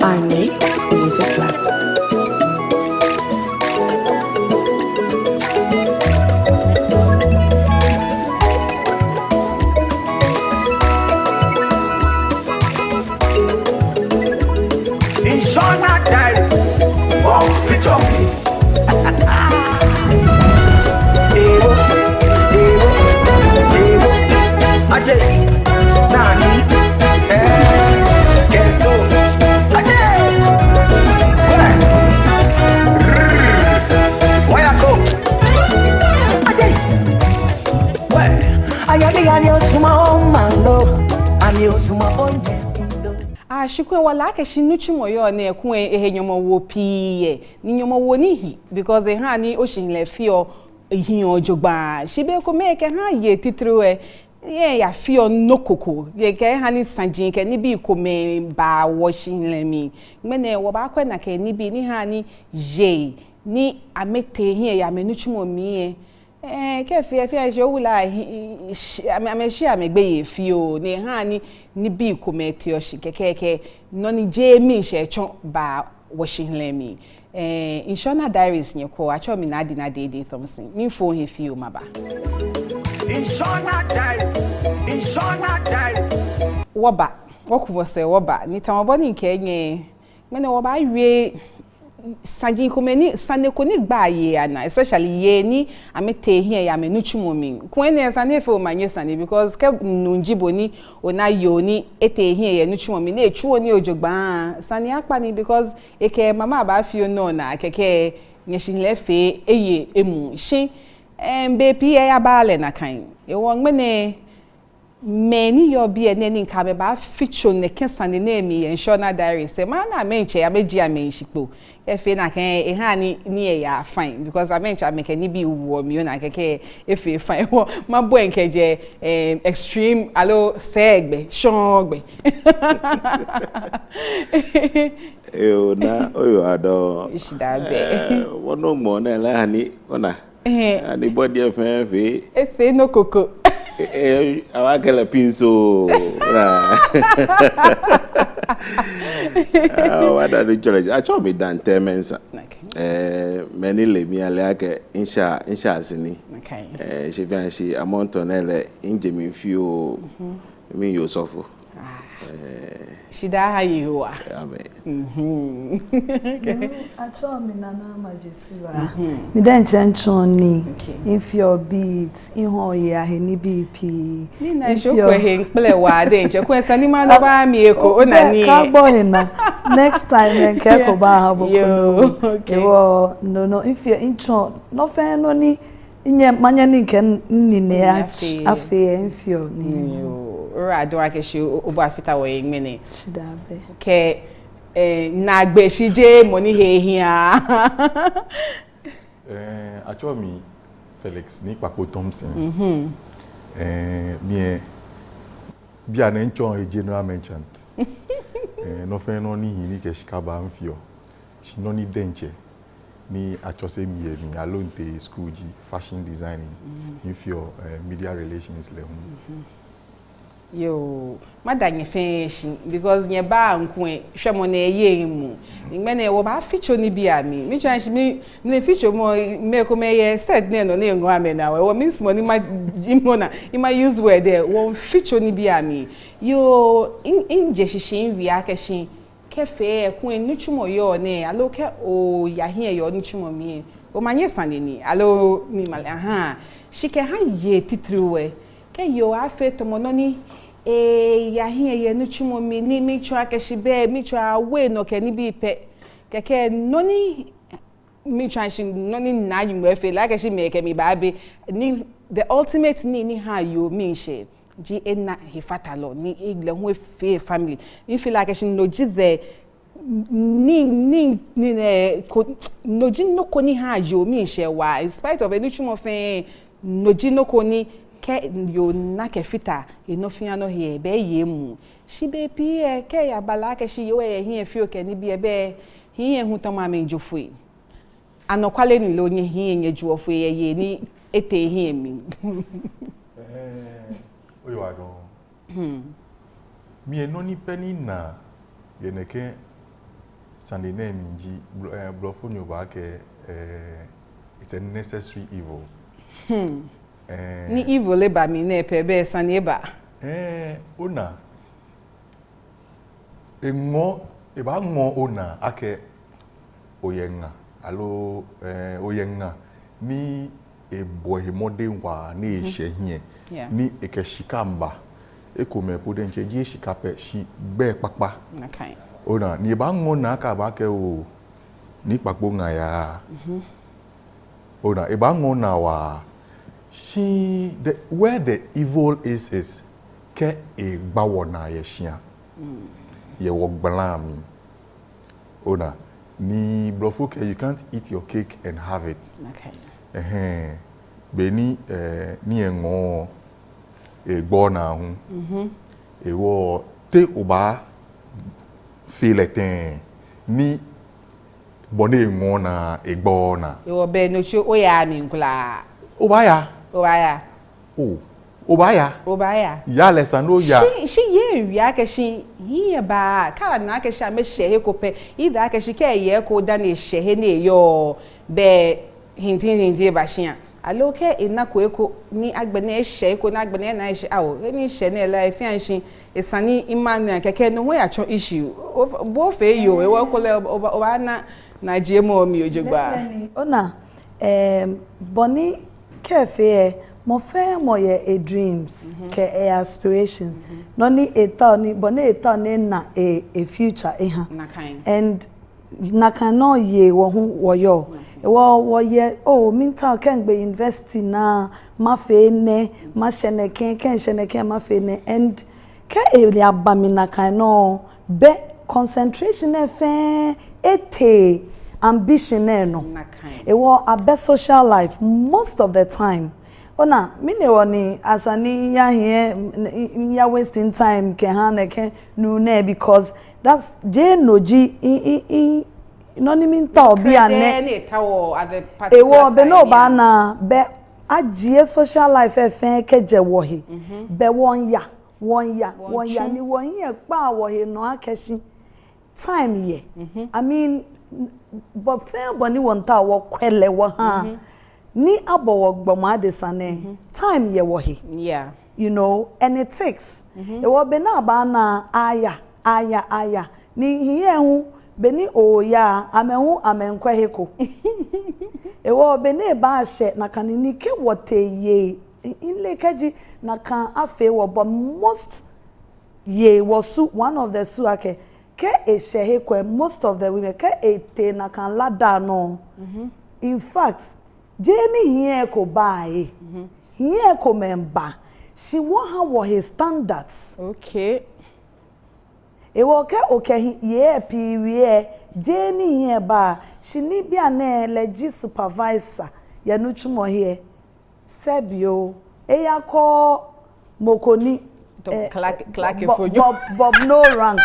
I make music like Inshallah Diaries. Wow, feature me. Ewo, ewo, ewo. Ajay, nani, keso. Ajay, where I go? Ajay, where? Ayali osuma omalo, ani osuma onye. Shikwe wala ke shinuchimo yo na ekun ehenyomo wo piye ni nyomo wo nihi because ha ni oshinle fio ehin ojogba shibe ko meke ha ye titruwe ye ya fio nokoko ye ke ha ni sanjin ke ni bi ko me ba washinle mi mene wo ba kwa na ke ni bi ni ha ni je ni amete hin ya menuchimo mi ke fi je wula ameshi amegbe ye fio ne ha ni bi kometi oshi kekeke no ni je mi she chon ba washinle mi Inshallah Diaries nyeko acho mi na de Thompson mi fo he fio maba Inshallah Diaries woba wokubo se woba ni tamoboni nke nye mene woba wie sanjin komeni sanekoni gba ye ana especially ye ni amete here ya menuchumo mi kwene sane fe o manye sane because ke nunjibo ni ona yo ni ete here ye nuchumo mi na echuo ni ojogba sane akpa ni because eke mama ba fio no na keke nyeshinle fe eye emu shin be pie ya bale na kan e won mene many your be and then nka ba feature ne kesane na emi Inshallah Diaries say man na menche ya meji amenshikpo efe na kan e ha ni ya fine because I menche ameke ni bi wo mi na keke efe fine wo ma bo enkeje extreme alo segbe shongbe na oyo ado ishidabe wono mo na la hani ona ani body efe no koko awakela pinso wada do challenge acho me dan temensa many le mi ale ake insha asini she fian she amount on ele inje mi fio mi yo sofo shida hayiwa amen acho mi nana majesiwa mi den chenchoni if your beat in ho ya he ni bp mi na shokwe he nple wa de nche ko sani ma no ba mi eko onani ka boy na next time nke ko ba ha bokono ewo no if your intro no fe no ni nye manya ni nke ni ne afi enfio ni ora do akeshi obo afita wo yemene shidabe ke na gbe shije money he hia acho mi Felix ni Papo Thompson mi bia na nchon a general merchant no fe no ni hini ke shikaba mfio shi no ni denche ni acho se mi alone te school ji fashion designing mfio media relations le yo madanye finish because nye ba nkwe hwemo na eye mu ngmene wo ba feature ni bia mi try me feature mo me ko me ye set ne no ne ngwa me na wo means money ma jimo na ima use word there wo feature ni bia mi yo inje shishin wi akeshin kefe ku enuchumo yo ne alo ke o ya hie yo nuchumo mi o manye saneni alo mi mal aha shike ha ye titruwe ke yo afe tomononi ya hie ye nuchumo mi ni mi chwa keshibe mi chwa we no ke ni bi pe keke noni mi chwa shin noni na yu efe la keshi me ke mi ba be ni the ultimate ni ha yo mi she ji ena he fatalo ni igle ho efe family mi feel like she no ji the ni no ji no ko ni ha yo mi she wa in spite of enuchumo fe no ji no ko ni ke yo na ke fita enofia no he be ye mu shi be pie ke ya bala ke shi yo ye hin fi o ke ni bi e be hin ye hu to ma me jofui anokwale ni lo nye hin ye juofu ye ni ete hin mi oyo ado mi enoni peni na yeneke Sunday name inji blofonyo ba ke it's a necessary evil. Ni evil le ba mi na pe be Sunday ba. Ona engo e ba ngo ona ake oyenga alo oyenga ni ebohe modenwa na ehye ni ekeshikamba ekome pode nche ji shikape shi be papa okay ona ni ba ngo na aka ba ke o ni papo nga ya ona e ba ngo na wa she where the evil is ke e gbawo na ye hia ye wo gbalami ona ni blofoke you can't eat your cake and have it okay beni ni engo egbo na hu ewo te oba filetin ni bone engo na egbo na ewo be no chi oya mi nkula obaya obaya ya lesano ya she ye ya ke she ye ba ka na ke sha me shehe ko pe ida ke she ke ye ko da na shehe na yo be hintin ba shia aloke ina ko eko ni agbene shehe ko na agbene na she awo ni she na la fi an shi isani imanu keke no we acho issue bo fe yo e wo ko le oba na jemo mi ojogba ona boni kefe mo fe mo ye a dreams ke aspirations no ni eta ni boni eta ni na a future ha na kind and na kan no ye wo hu wo yo wo ye minta kan be university na ma fe ne ma shene ken ma fe ne and ke e abami na kan no be concentration e fe ete ambition no na kind ewo abe social life most of the time ona mine woni asani ya here ya wasting time ke han ke no na because that's jenoji no ni min ta obi ane ewo be no ba na be agie social life fe ke je wo he be won ya ni won ye pa wo he no akeshi time ye I mean but fair boni won ta wo kwele wo ha ni abowo gboma de sane time ye wo he yeah you know and it takes e wo be na ba na aya ni hiye hu be ni oya amehu amenkwa heko e wo be na ba hye na kan ni ke wote ye inle kaji na kan afe wo but most ye was one of the su ake ke e hye heko most of the women ke ete na kan lada no in fact Jenny here ko buy. Here ko member. She want her what his standards. Okay. E woke okay ye period. Jenny here ba. She need be an legit supervisor. Ya no chumo here. Sebio. E ya ko mokoni. Bob no rank.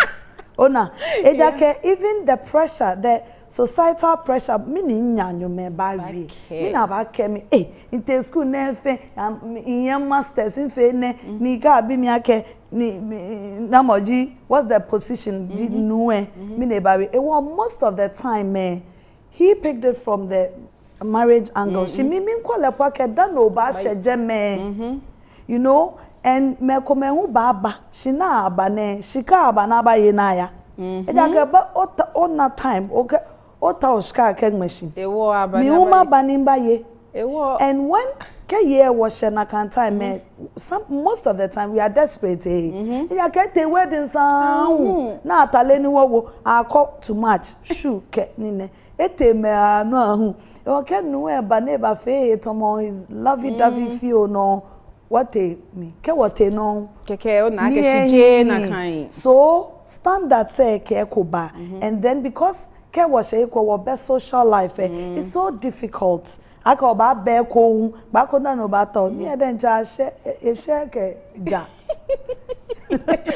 Ona. E jake even the pressure that societal pressure mini nyanyo me ba wi mi na ba ke mi in school na fe in masters in fe ne ni ga bi mi ake ni na moji what's the position nuwe mi na ba wi most of the time he picked it from the marriage angle she mi kwale pocket da no ba sheje me you know and me ko me hu baba she na aba ne she ka aba na ba ye na ya e ja ke ba on na time okay ota oska keg machine ewo aba mi uma banimba ye ewo and when ke ye was na kan time most of the time we are desperate ya ke te wedding sound na atale ni wo akọ too much shoe ke nine ete me anu ahu e ke nu e ba ne ba fe tomo is lovey dovey feel no what me ke what no keke o na ke shije na kan so standard say ke ko ba and then because ke was equal best social life it's so difficult aka ba be ko ba ko na no ba to ni e den ja she ke ja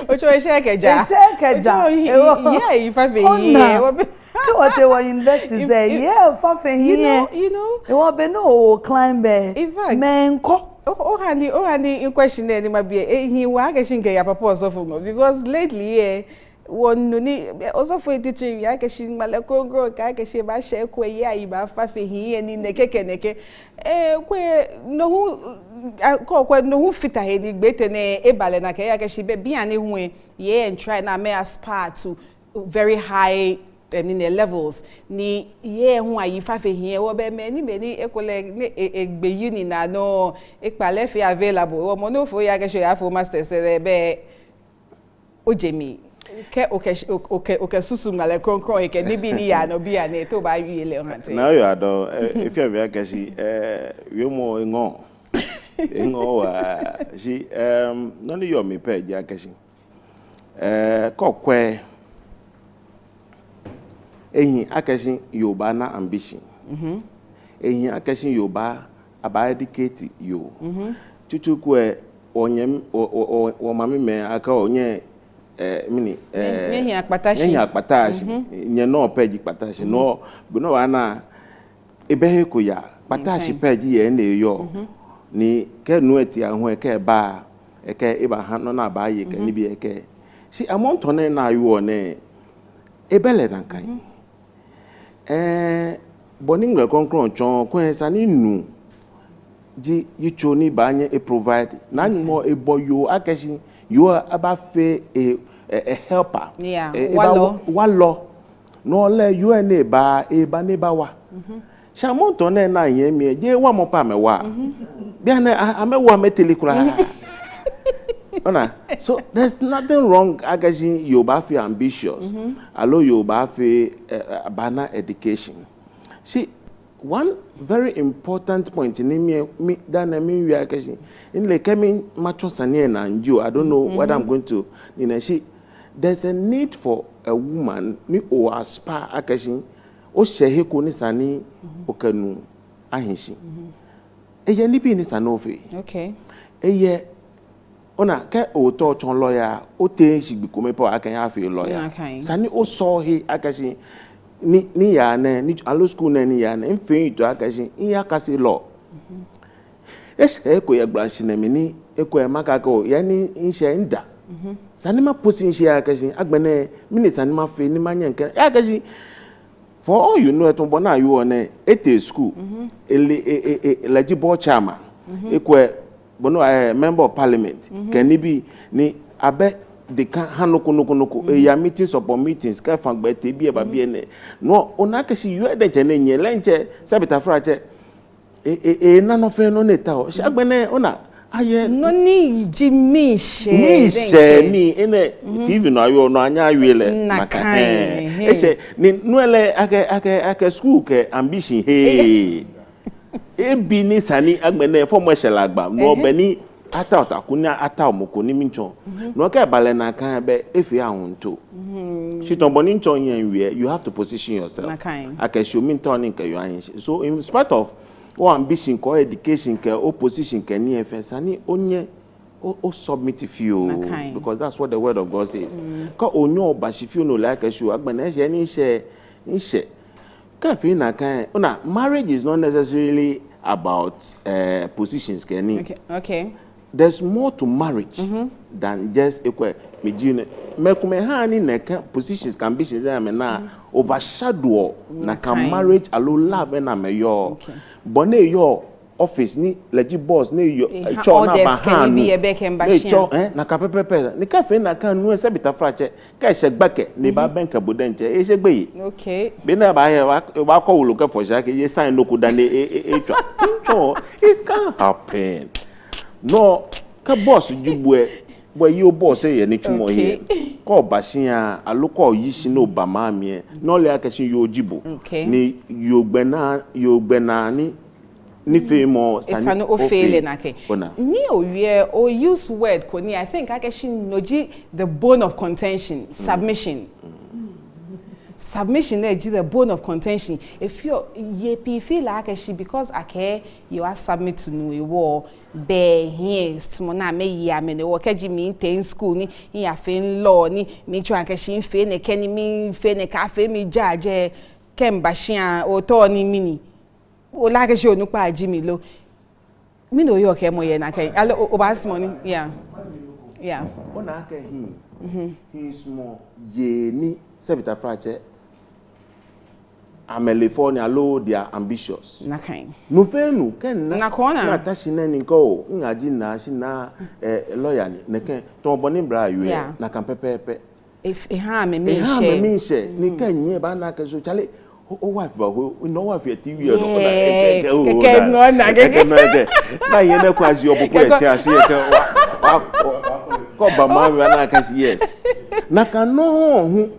ocho she ke ja yeah if I be here ke what they were university say yeah fa fe here you know e wo be no climb be men ko o hani in question there ni ma be he wa ke shinke ya papa so for because lately wonu ni also for teaching ya ke shi male kongo ka ke shi ba she ko ya yi ba fa fe hin ni neke kwe no hu ko no hu fita he ni gbete ne ebale na ke ya ke shi be bia ne hu ye and try na me aspire to very high levels ni ye hu ayi fa fe hin wo be me ni ekole ni egbe uni na no ipale fi available wo mo no fo ya ke shi ya fo master se be ojemi ke oke susu ngale konkron ke ni bi ni ya no bi ane to ba wi ele hante now you ado if you be akashi we mo ngo wa ji no ni yo mi pe ja akashi kokwe ehin akashi Yoruba na ambition ehin akashi Yoruba aba educate you chuchukwe onyem o mami me aka onye mini nyehi akpatashi nye no page kpatashi no bi no ana ebehe ko ya kpatashi page ye na eyo ni ke nu eti ahun ke ba eke iba han no na ba ye ke ni bi eke si amount on na ayo ne ebele dan kan boningre konkron chon kwen sani nu ji yicho ni ba anye e provide na mo e boyo akeshi you are about a helper. Yeah. Wallo. No le you ne ba ne ba wa. Shamon to na yen mi je wa mo pa me wa. Bia na amewa meteli kura. Ona. So there's nothing wrong again Yoruba feel ambitious. Allow Yoruba feel bana education. See one very important point in me that I mean we are catching in the coming macho sanye na nju. I don't know what I'm going to there's a need for a woman me or aspire akashi o shehe ko ni sani okanu ahinshi eye libi ni sanofe okay eye ona ke o to chon lawyer o te shigbi ko me po akan ya fe lawyer sani o so he akashi ni ya ne ni alo school na ni ya ne mfe ito akashi iya kasi law ko ya gbashi na me ni eko e maka ko ya ni nse nda sanima posin shi akashi agbene mini sanima fe ni manya nke akashi for all you know eton bona you on ete school eligible chairman ekwe bono member of parliament can be ni abe de kan hanoko ya meetings upon meetings ka fangbe te bi e ba bi ene no onakashi you de jene nye lenche sabita frache na no fe no neta o shi agbene ona aye no ni jimi she ni ene TV no ayo no anya awele maka ese ni nuele ake school ke ambition he ebi ni sani agbene for mo shelagba no be ni ata otakunya ata omoko ni mincho no ke bale na kan be efi ahunto shiton boni ncho yen wie you have to position yourself ake show minto ni ke yo ayin so in spite of o ambition ko education ke opposition ke ni efensa ni onye o submit few because that's what the word of God says ko onyo ba shi few no like show agbana she ni she ka fi na kan una marriage is not necessarily about positions ke ni okay there's more to marriage than just equal mejine mekume ha ni neka positions can be na overshadow na can marriage allow love na meyo bone yo office ni leji boss ni yo cho na ba ha ni cho na ka pepepe ni ka fe na kan nu se bita frache ka se gbake ni ba benka bodenche e se gbeyi okay be na ba he wa ko wulu ka for sha ke ye sign no ku dan e cho it can happen no ka boss jubwe boy you boss e ni chumo here ko bashia aloko yishi no ba ma mi no le akashi yo jibo ni yo gbena ni fe mo sani o fele na ke ni owie o use word ko ni I think akashi noji the bone of contention submission submission is the bone of contention if you feel like she because ake you are submit to no war be here to na me ya me no work me in school ni ya fe law ni me try ake she fe ne keni mi fe ne ka fe mi judge kemba shia o to ni mini o la ke she onu pa ji mi lo mi no yo ke mo ye na ke alo o ba money yeah ona ake He's more ye Sebita Frache. California low, they are ambitious. Nakai. No fenu ken na kona. Na tashina ninko ngaji na shina lawyer ni neken to boni bra yue na kan pepepe. If me share ni kan nye ba na ka so chale o wife ba ho no wife ya TV o na ye na kwazi opopo e share share ko ba ma na ka yes na kan no hu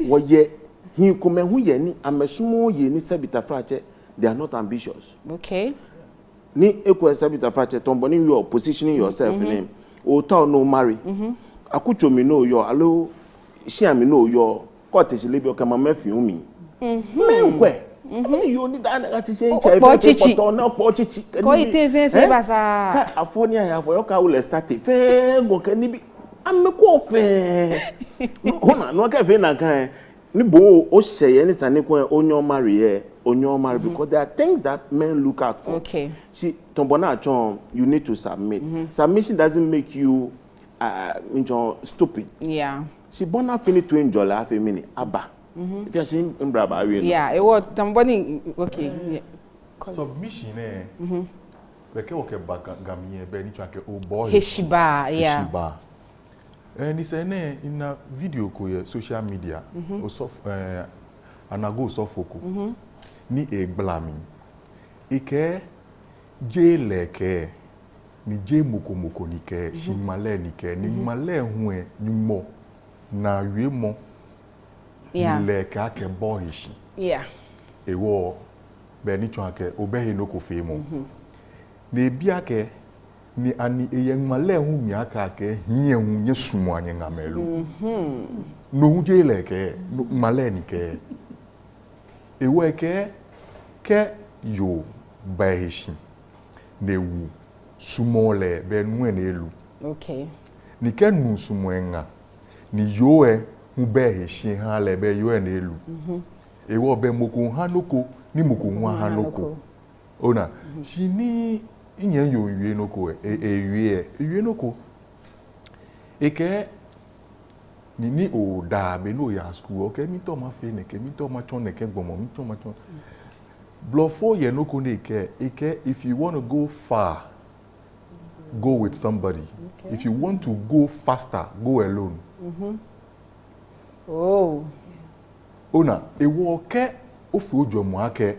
wo ye he come who ye ni amesumo ye ni Sebita Frache, they are not ambitious. Okay. Ni ekwe Sebita Frache tomboni you positioning yourself in him. O town no marry. Akucho mi no yo alo shia mi no yo kote shilebe okama mefi umi. Menkwe. You need that ati change po na po chichi. Ko ite fe basa. Ka afonia ya fo yo ka ule start fe go kani bi ameko fe. Hona no ka fe na kan Nibo o share any sanekwe onyo marry because there are things that men look out for. Okay. See, tombona chon, you need to submit. Submission doesn't make you stupid. Yeah. She bona fini to enjoy life a minute. Abba. If you see imbraba we. Yeah, it was tomboni okay. Yeah. Submission Beke oke bagamie be ni chake o boy. Heshiba, yeah. Heshiba. Ni sene ina video ko ye social media o sof anago sofoko ni egblami ike je leke ni je mokomoko ni ke shimale ni ke ni male hu e ni mo na wi mo leke ake bohishi ewo be ni chwa ke obehe no ko fe mo na bia ke ni ani eyengmale hu mi aka ke hiye hu nye sumo anye ngamelu no hu je leke no male ni ke ewe ke yo bahishi newu sumo le be nu elu okay ni ke nu sumo enga ni yo hu bahishi ha le be yo elu ewe be moko hanoko ni moko hu hanoko ona shini inye yo yue noko yue noko eke ni o da be no ya school okay mi to ma fe ne ke mi to ma chon ne ke gbomo mi to ma chon blofo ye noko ne eke if you want to go far go with somebody if you want to go faster go alone ona ewo ke ofi ojo mo ake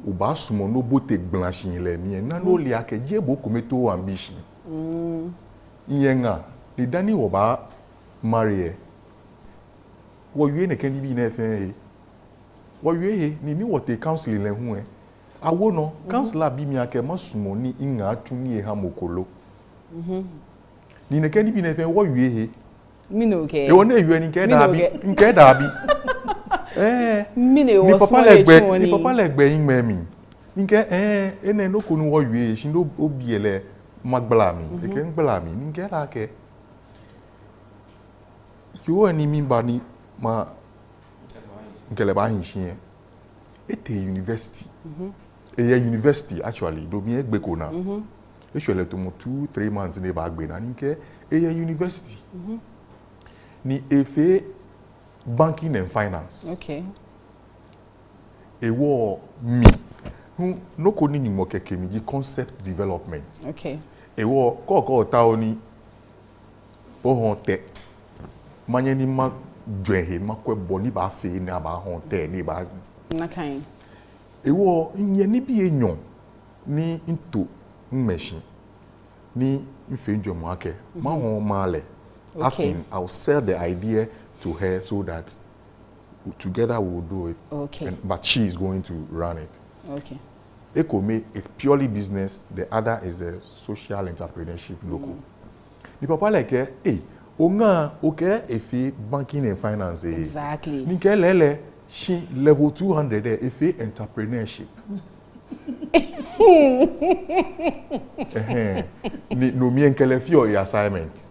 uba sumo no bote gbanashin le mi na no le ake je bo kometo ambition yenga ni dani wo ba marry wo yue ne kan bi na fe wo yue ni wo te counseling le hu awo no counselor bi mi ake ma sumo ni inga atu ni ha mokolo ni ne kan bi na fe wo yue mi no ke e wo na yue ni nke da bi Mine ni papa legbe yin memi nke ene no ko nu wo yue shi no obiele magbala mi ke ngbala mi ni nke la ke yo ni mi ba ni ma nkele ba yin shi ete university university actually do mi egbe ko na e shele to mo 2-3 months ne ba gbe na ni nke university ni efe banking and finance. Okay. Ewo mi. No ko ni mo keke mi concept development. Okay. Ewo ko ta oni o hon te. Manye ni ma dwehe ma kwe boni ba fe ni aba hon te ni ba. Na kan. Ewo nye ni bi enyon ni into machine. Ni mfe njo mo ake. Ma hon ma le. Okay. Asking I'll sell the idea to her so that together we'll do it. Okay. But she is going to run it. Okay. Ekome is purely business. The other is a social entrepreneurship local. The papa like, onga okay efi banking and finance. Exactly. Ninke lele she level 200 efi entrepreneurship. Ni no mi enkele fi o assignment.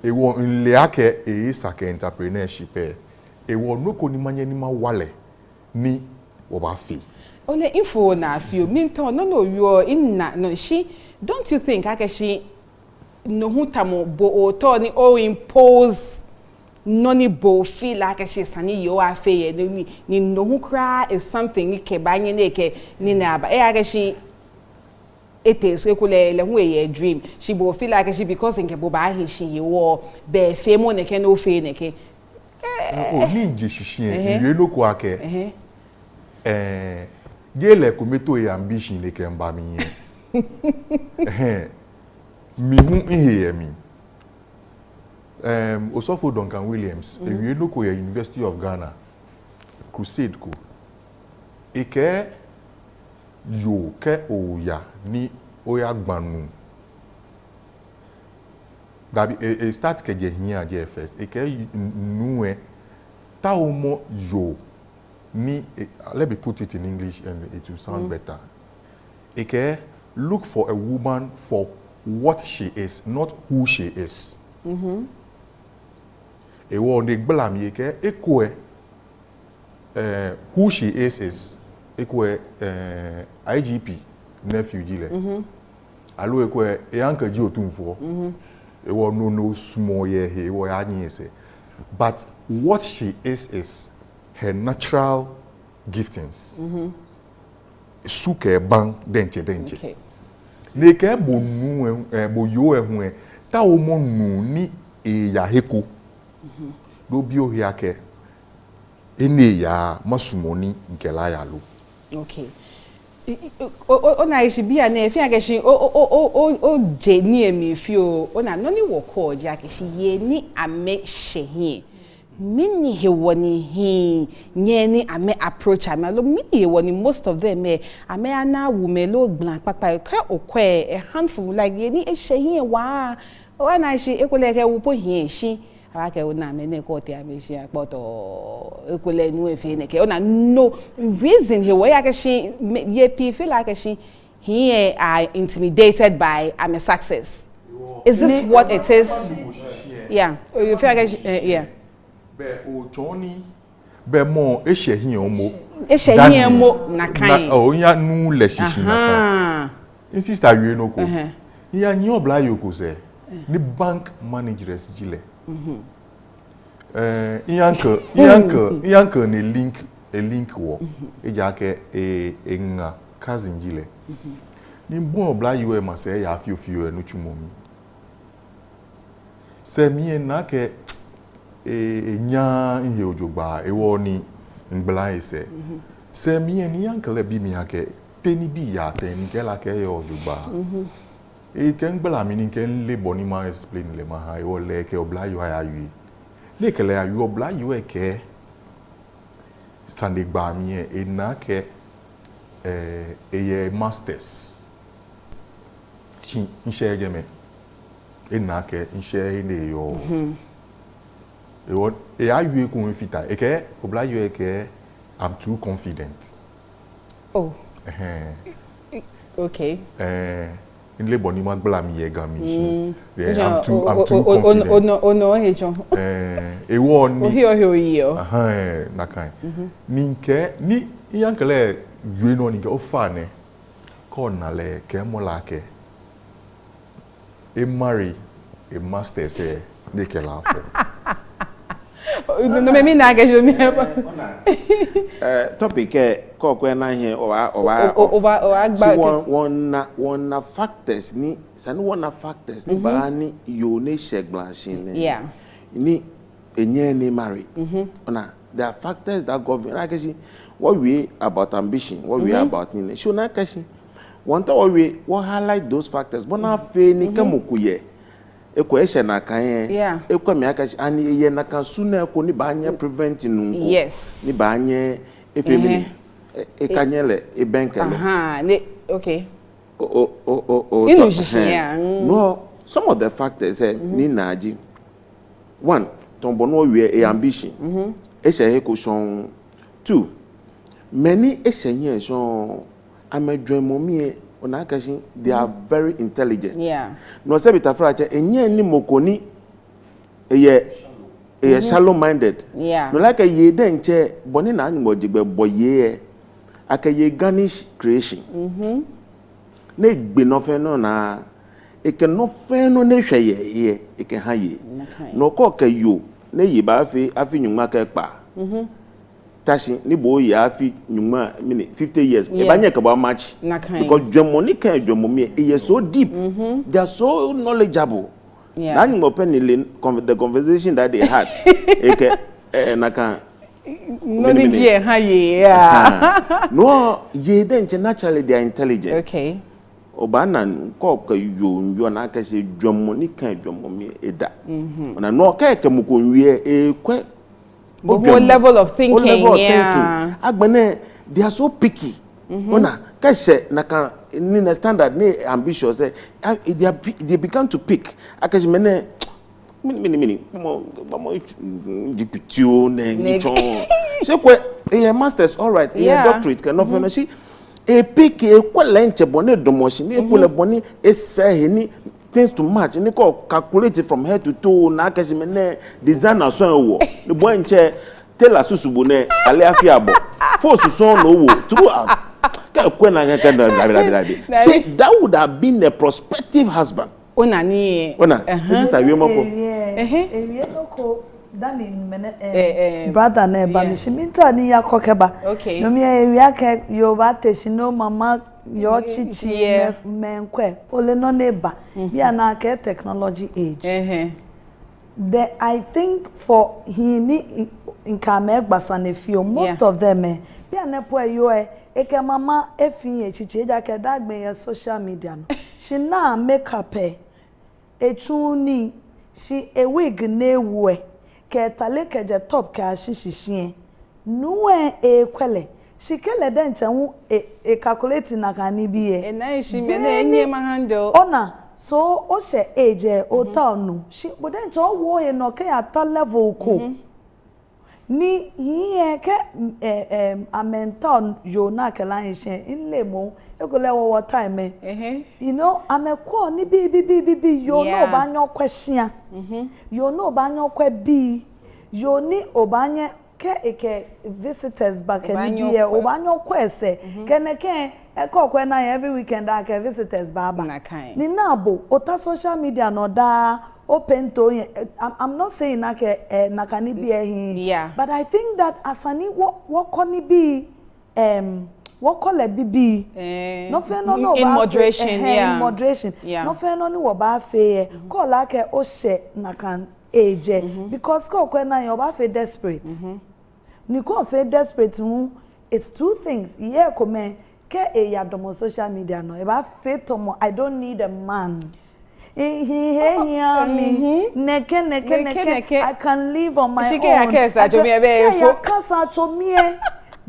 Ewo nle ake sake entrepreneurship ewo noko ni manye ni ma wale ni oba fi ole info na fi o mi nton no you in na no she don't you think ake she no hutamo bo oto ni o impose noni bo feel like she sani yo afe ni no hu kra is something ni ke banye ne ke ni na ba e she it is le hu a dream she bo feel like she because nke bo ba he she wo be fe mo ne ke no fe ne ke o ni je shishie iwe loko ake gele ko meto e ambition le ke mba mi mi hu ihe mi Osofo Duncan Williams ewie loko ya University of Ghana crusade ko ike yo ke oya ni oya gbanu dabi e start ke je hian je first ike nuwe ta omo yo ni let me put it in English and it will sound better ike look for a woman for what she is, not who she is. Ewo ne gbala mi ke ekwe who she is ekwe IGP nephew jile. Alo ekwe yanka ji otunfo. Ewo no small ye he ewo ya nyi se. But what she is her natural giftings. Suke bang denche. Okay. Ne ke bo nu bo yo ehun ta o mo nu ni ya heko do bi o ya ke ene ya masumoni nkela ya lo. Okay. O na ishi bia na efi age shi o je ni emi fi o na no ni wo ko je ake shi ye ni ame shehin mini he woni he nye ni ame approach ame lo mini he woni most of them ame ana wu me lo gban papa ka okwe a handful like ye ni shehin wa na shi ekole ke wo po hin shi awa ke na me ne ko te ame shi apoto ekole nu efi ne ke ona no reason he way ake shi ye pi feel like she he are intimidated by ame success. Is this what it is? Yeah. You feel like yeah. Be o choni be mo e shehin omo na kan o ya nu le shishi na kan insista wi no ko ya nyi obla yoko se ni bank managers jile iyanka ni link wo e ja ke nga cousin jile ni bon obla yo ma se ya fiofio enu chumomi se mi na ke nya ihe ojogba ewo ni ngbla ise se mi eni yankele bi mi ake teni bi ya teni ke la ke yo ojogba e ke ngbla mi ni ke le boni ma explain le ma ha ewo le ke obla yo ya wi le ke le ya wi obla yo e ke sande gba mi e na ke ye masters ti nse jeme e na ke nse ile yo you confident. I'm too confident. Oh. Okay. In le boni ma gbala mi ye gan mi. I'm too confident. Oh no hejo. Ewo ni. Ohio yo. Na kan. Ninke ni yankele yue no ninke ofa ne. Ko na le ke mo la ke. E marry a master say ne ke la fo. No me na gajo mi topic ko ko na here o agba one factors ni sani one factors ni ba ni yo ne sheglanshin ni yeah ni enye ni marry ona there are factors that govern like what we about ambition what we about ni so na kashi one time we highlight those factors but na fe ni kamukuye equation na kan ekwa mi aka ani ye na kan suna ko ni ba anya prevent nu ko yes ni ba anya efemi ekanyele ebenkele ne okay no some of the factors ni naji one tombo no we ambition e ko shon two many e shenye shon amedwemomi onakashi they are very intelligent yeah no se bitafra che enye ni mokoni eye shallow minded yeah no like ye den che boni na animo jigbe boye akaye garnish creation na egbe no fe no na e ke no fe no ne hwe ye e ke ha ye no ko ka yo ne yi ba afi nyuma ka pa tashi ni bo ya afi nyuma mini 50 years e ba nye ka ba match because dwemoni kan dwemomi e so deep they are so knowledgeable na nyuma pen the conversation that they had e ke naka no ni je ha ye ya no ye then naturally they are intelligent okay obana ko ka yo na ka se dwomoni kan dwomomi eda na no ka ke mu ko wie e kwe the whole level of thinking agbene they are so picky ona ka se na ka ni na standard ni ambitious they began to pick akaji mene mini mo diputio ne chon se kwe e masters all right e doctorate can not finish e pick e kwele nche bone domoshi ni kwele bone e se ni things to match ni ko calculate from head to toe na akaji mene designer so wo ni boy nche tell asusubu ne ale afiabo force so no wo throughout ka kwena ngaka na say that would have been a prospective husband ona ni this is awie moko ewie noko dani mene brother na ba mi shiminta ni yakokeba no mi ewie aka yo ba teshino mama yo chichi menkwe ole no neba bia na ka technology age I think for hini nkame gbasa na fio most of them bia na po yo eke mama efi echichi eja ke dagbe ya social media no she na make up echuni she a wig na ewe ke tale ke je top ka shishishi nuwe kwele she kele den chenwu calculate na kan biye na shi me na enye ma handle ona so o she age o ta nu she boden cho wo ye no ke ata level ko ni hiye ke amenton yo na ke lan she inle mo ekole wo time you know amekwo ni bi yo no ba nyo kwehia yo no ba nyo kwa bi yo ni obanye ke visitors back ni bi e obanyo kwese keneke ekokwe na every weekend aka visitors baba ni nabo ota social media no da open to I'm not saying nakani bi ehin but I think that asani what koni bi what call it bibi no fe no in moderation in moderation no fe no ni wo ba fe call ake o she nakan age because kokwe na yo ba fe desperate ni ko fe desperate it's two things yeah come ke ya domo social media no e ba fe tomo I don't need a man neke I can live on my own. She can kesa chomi ebe fo. Kasa chomi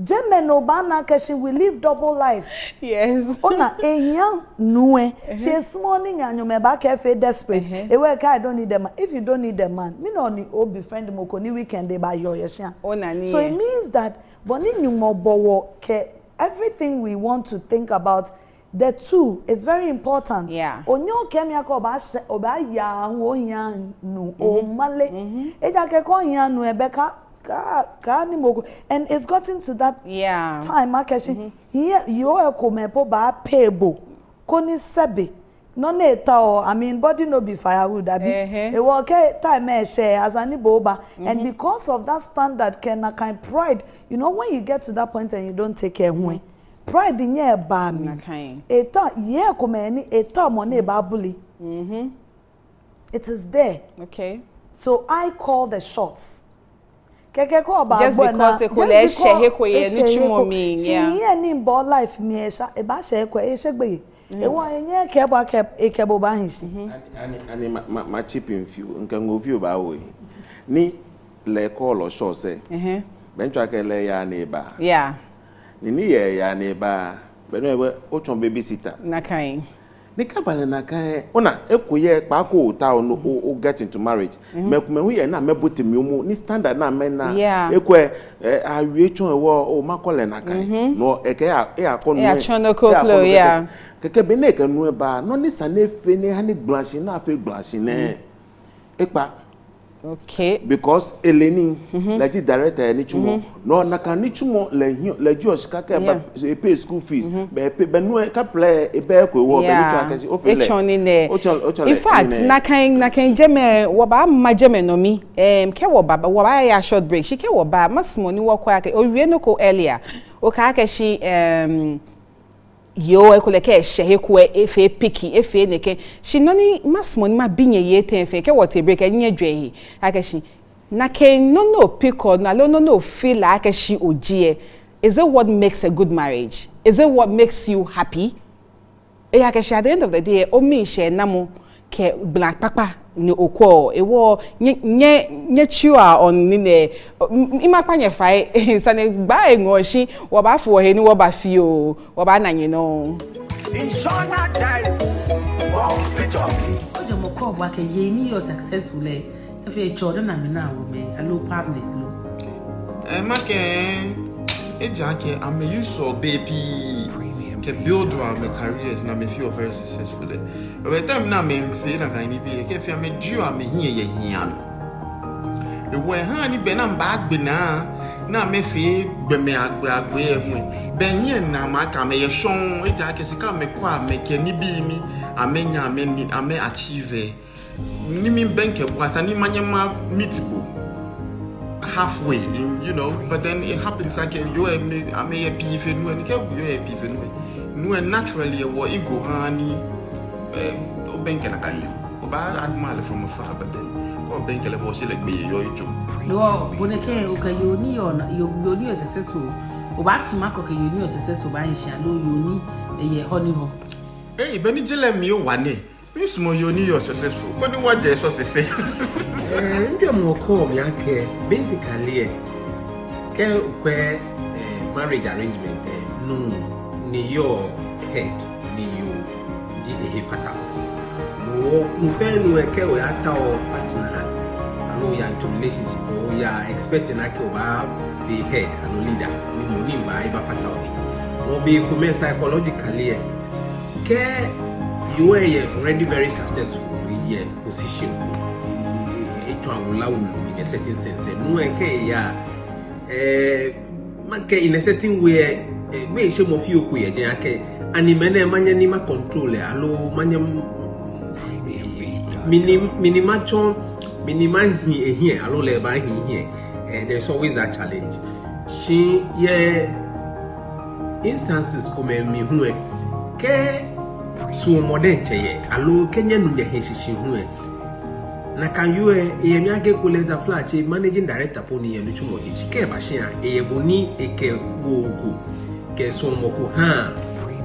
Jemeno bana ke she will live double lives. Yes. Ona ehia nuwe. She morning anyo me ba ke fe desperate. E we ka I don't need them. If you don't need them man, me no ni o befriend mo ko ni weekend dey ba yo yesha. Ona ni. So it means that boni nyumo bowo ke everything we want to think about the two is very important. Yeah. Onyo kemia ko oba ya ho hia nu o male. Eja ke ko hia nu ebeka ka ni mogo and it's gotten to that time akeshi here you ekomepo ba pebo koni sebe no na eta o I mean body no be firewood abi e wo ke time e share as ani boba and because of that standard can kind pride you know when you get to that point and you don't take care when pride nye ba mi eta ye komeni eta mo na ba bully it is there. Okay, so I call the shots. Just because ekole share koye ni chumo mi yeah ni bo life mi esha e ba share ko e shegbe e wo enye ke bo ke e ke bo ba hinshi ani ma chip in few nkan go few ba wo ni le call show say bencho akele ya na ba ni ye ya na ba be no e o chon babysitter na kan ni kabale na kan ona ekoye pa ko ta o get into marriage mekume hu ye na mebotemi omu ni standard na men na ekwe awie chon ewo o makole na kan no eke ya kono ya chono koklo keke be na kanu ba no ni sane fe ni ha ni blanche na fe blanche ne ekpa Okay. Because Eleni, like director any chumo, no naka ni chumo le Josh kaka e pay school fees, be no ka play e be ko wo be ni chaka o fele. In fact, na kan jeme wo ba ma jeme no mi, ke wo ba ya short break, she ke wo ba masimo ni wo kwa o wie no ko earlier. O ka ka she yo ekoleke shehe ko efe piki efe neke she no ni masimo ni ma binye ye ten fe ke wo te break enye dwe aka she na ke no pick or na no feel like she ogie. Is it what makes a good marriage? Is it what makes you happy? Aka she at the end of the day o mi she na mo ke black papa ni okwo ewo nye chua on ni ne imapa nye fai sane gba enwoshi wo ba fo he ni wo ba fi o wo ba nanye no Inshallah diaries wow feature ojo mo ko ba ke ye ni you successful e fe chodo na me na wo me allo public lo make ejake am use so baby ke build my careers na me feel very successful. By the time na me feel na kan ni bi ke feel me due am hia ye hia no. E wo ha ni be na mba agbe na me feel gbe me agbe ehun. Ben hia na ma ka me ye shon e ja ke sika me kwa me ke ni bi mi amenya ame achieve. Ni mi benke bwasa ni manyama meetable halfway in, you know, but then it happens like you are a PF and you are a PF and naturally what ego honey bank and I can you about admire from afar, but then or bank a was like be your job. No, Bonake, okay, you need successful. Obasumako, you need successful by Shalo, you need a honey home. Hey, Benny Jelemy, one day. Miss Mo, you need your successful. Couldn't watch your say. More call me basically marriage arrangement no ni your head ni you ji fata no fe no eke o ata o partner alo ya into relationship o ya expecting ake o ba fi head alo leader ni mo ni ba iba fata o no be come psychologically you are already very successful in your position. In a certain sense, no in a certain way, may shame of you, and in many manima control, allo manium minima here, allo by here, and there's always that challenge. She, instances come me who so modern cheye allo Kenya no ye heshishi hu na kan you e mi age kole da flat managing director poni ye no chumo he ke ba hia e boni eke gogo ke so moko ha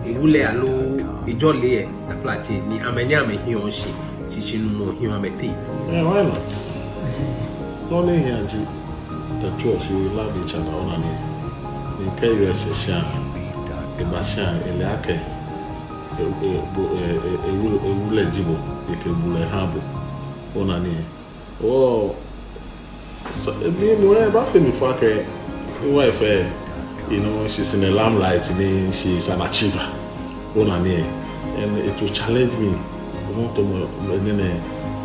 e wule allo e jole e da flat ni amanya me hi on shi chichi no mo hi amete why not only here the two of you love each other only in KUS sha e ba sha ele ake ewule jibo ekebule habo onani so me more ba fe mi fo ake wife you know she's in the limelight she's an achiever onani and it will challenge me want to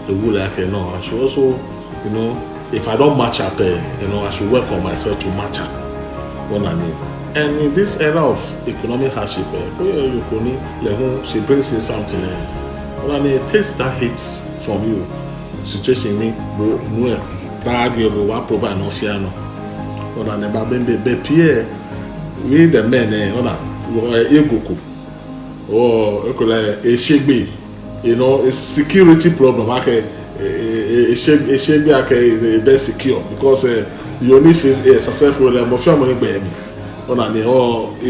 ewule ake no I should also you know if I don't match up you know I should work on myself to match up onani. And in this era of economic hardship, she brings in something. When it takes that hits from you, situation me, that will provide no fear. When I never been Pierre, we the men, ego, or a shaggy, you know, a security problem. A shaggy is best secure because you only face a successful baby. You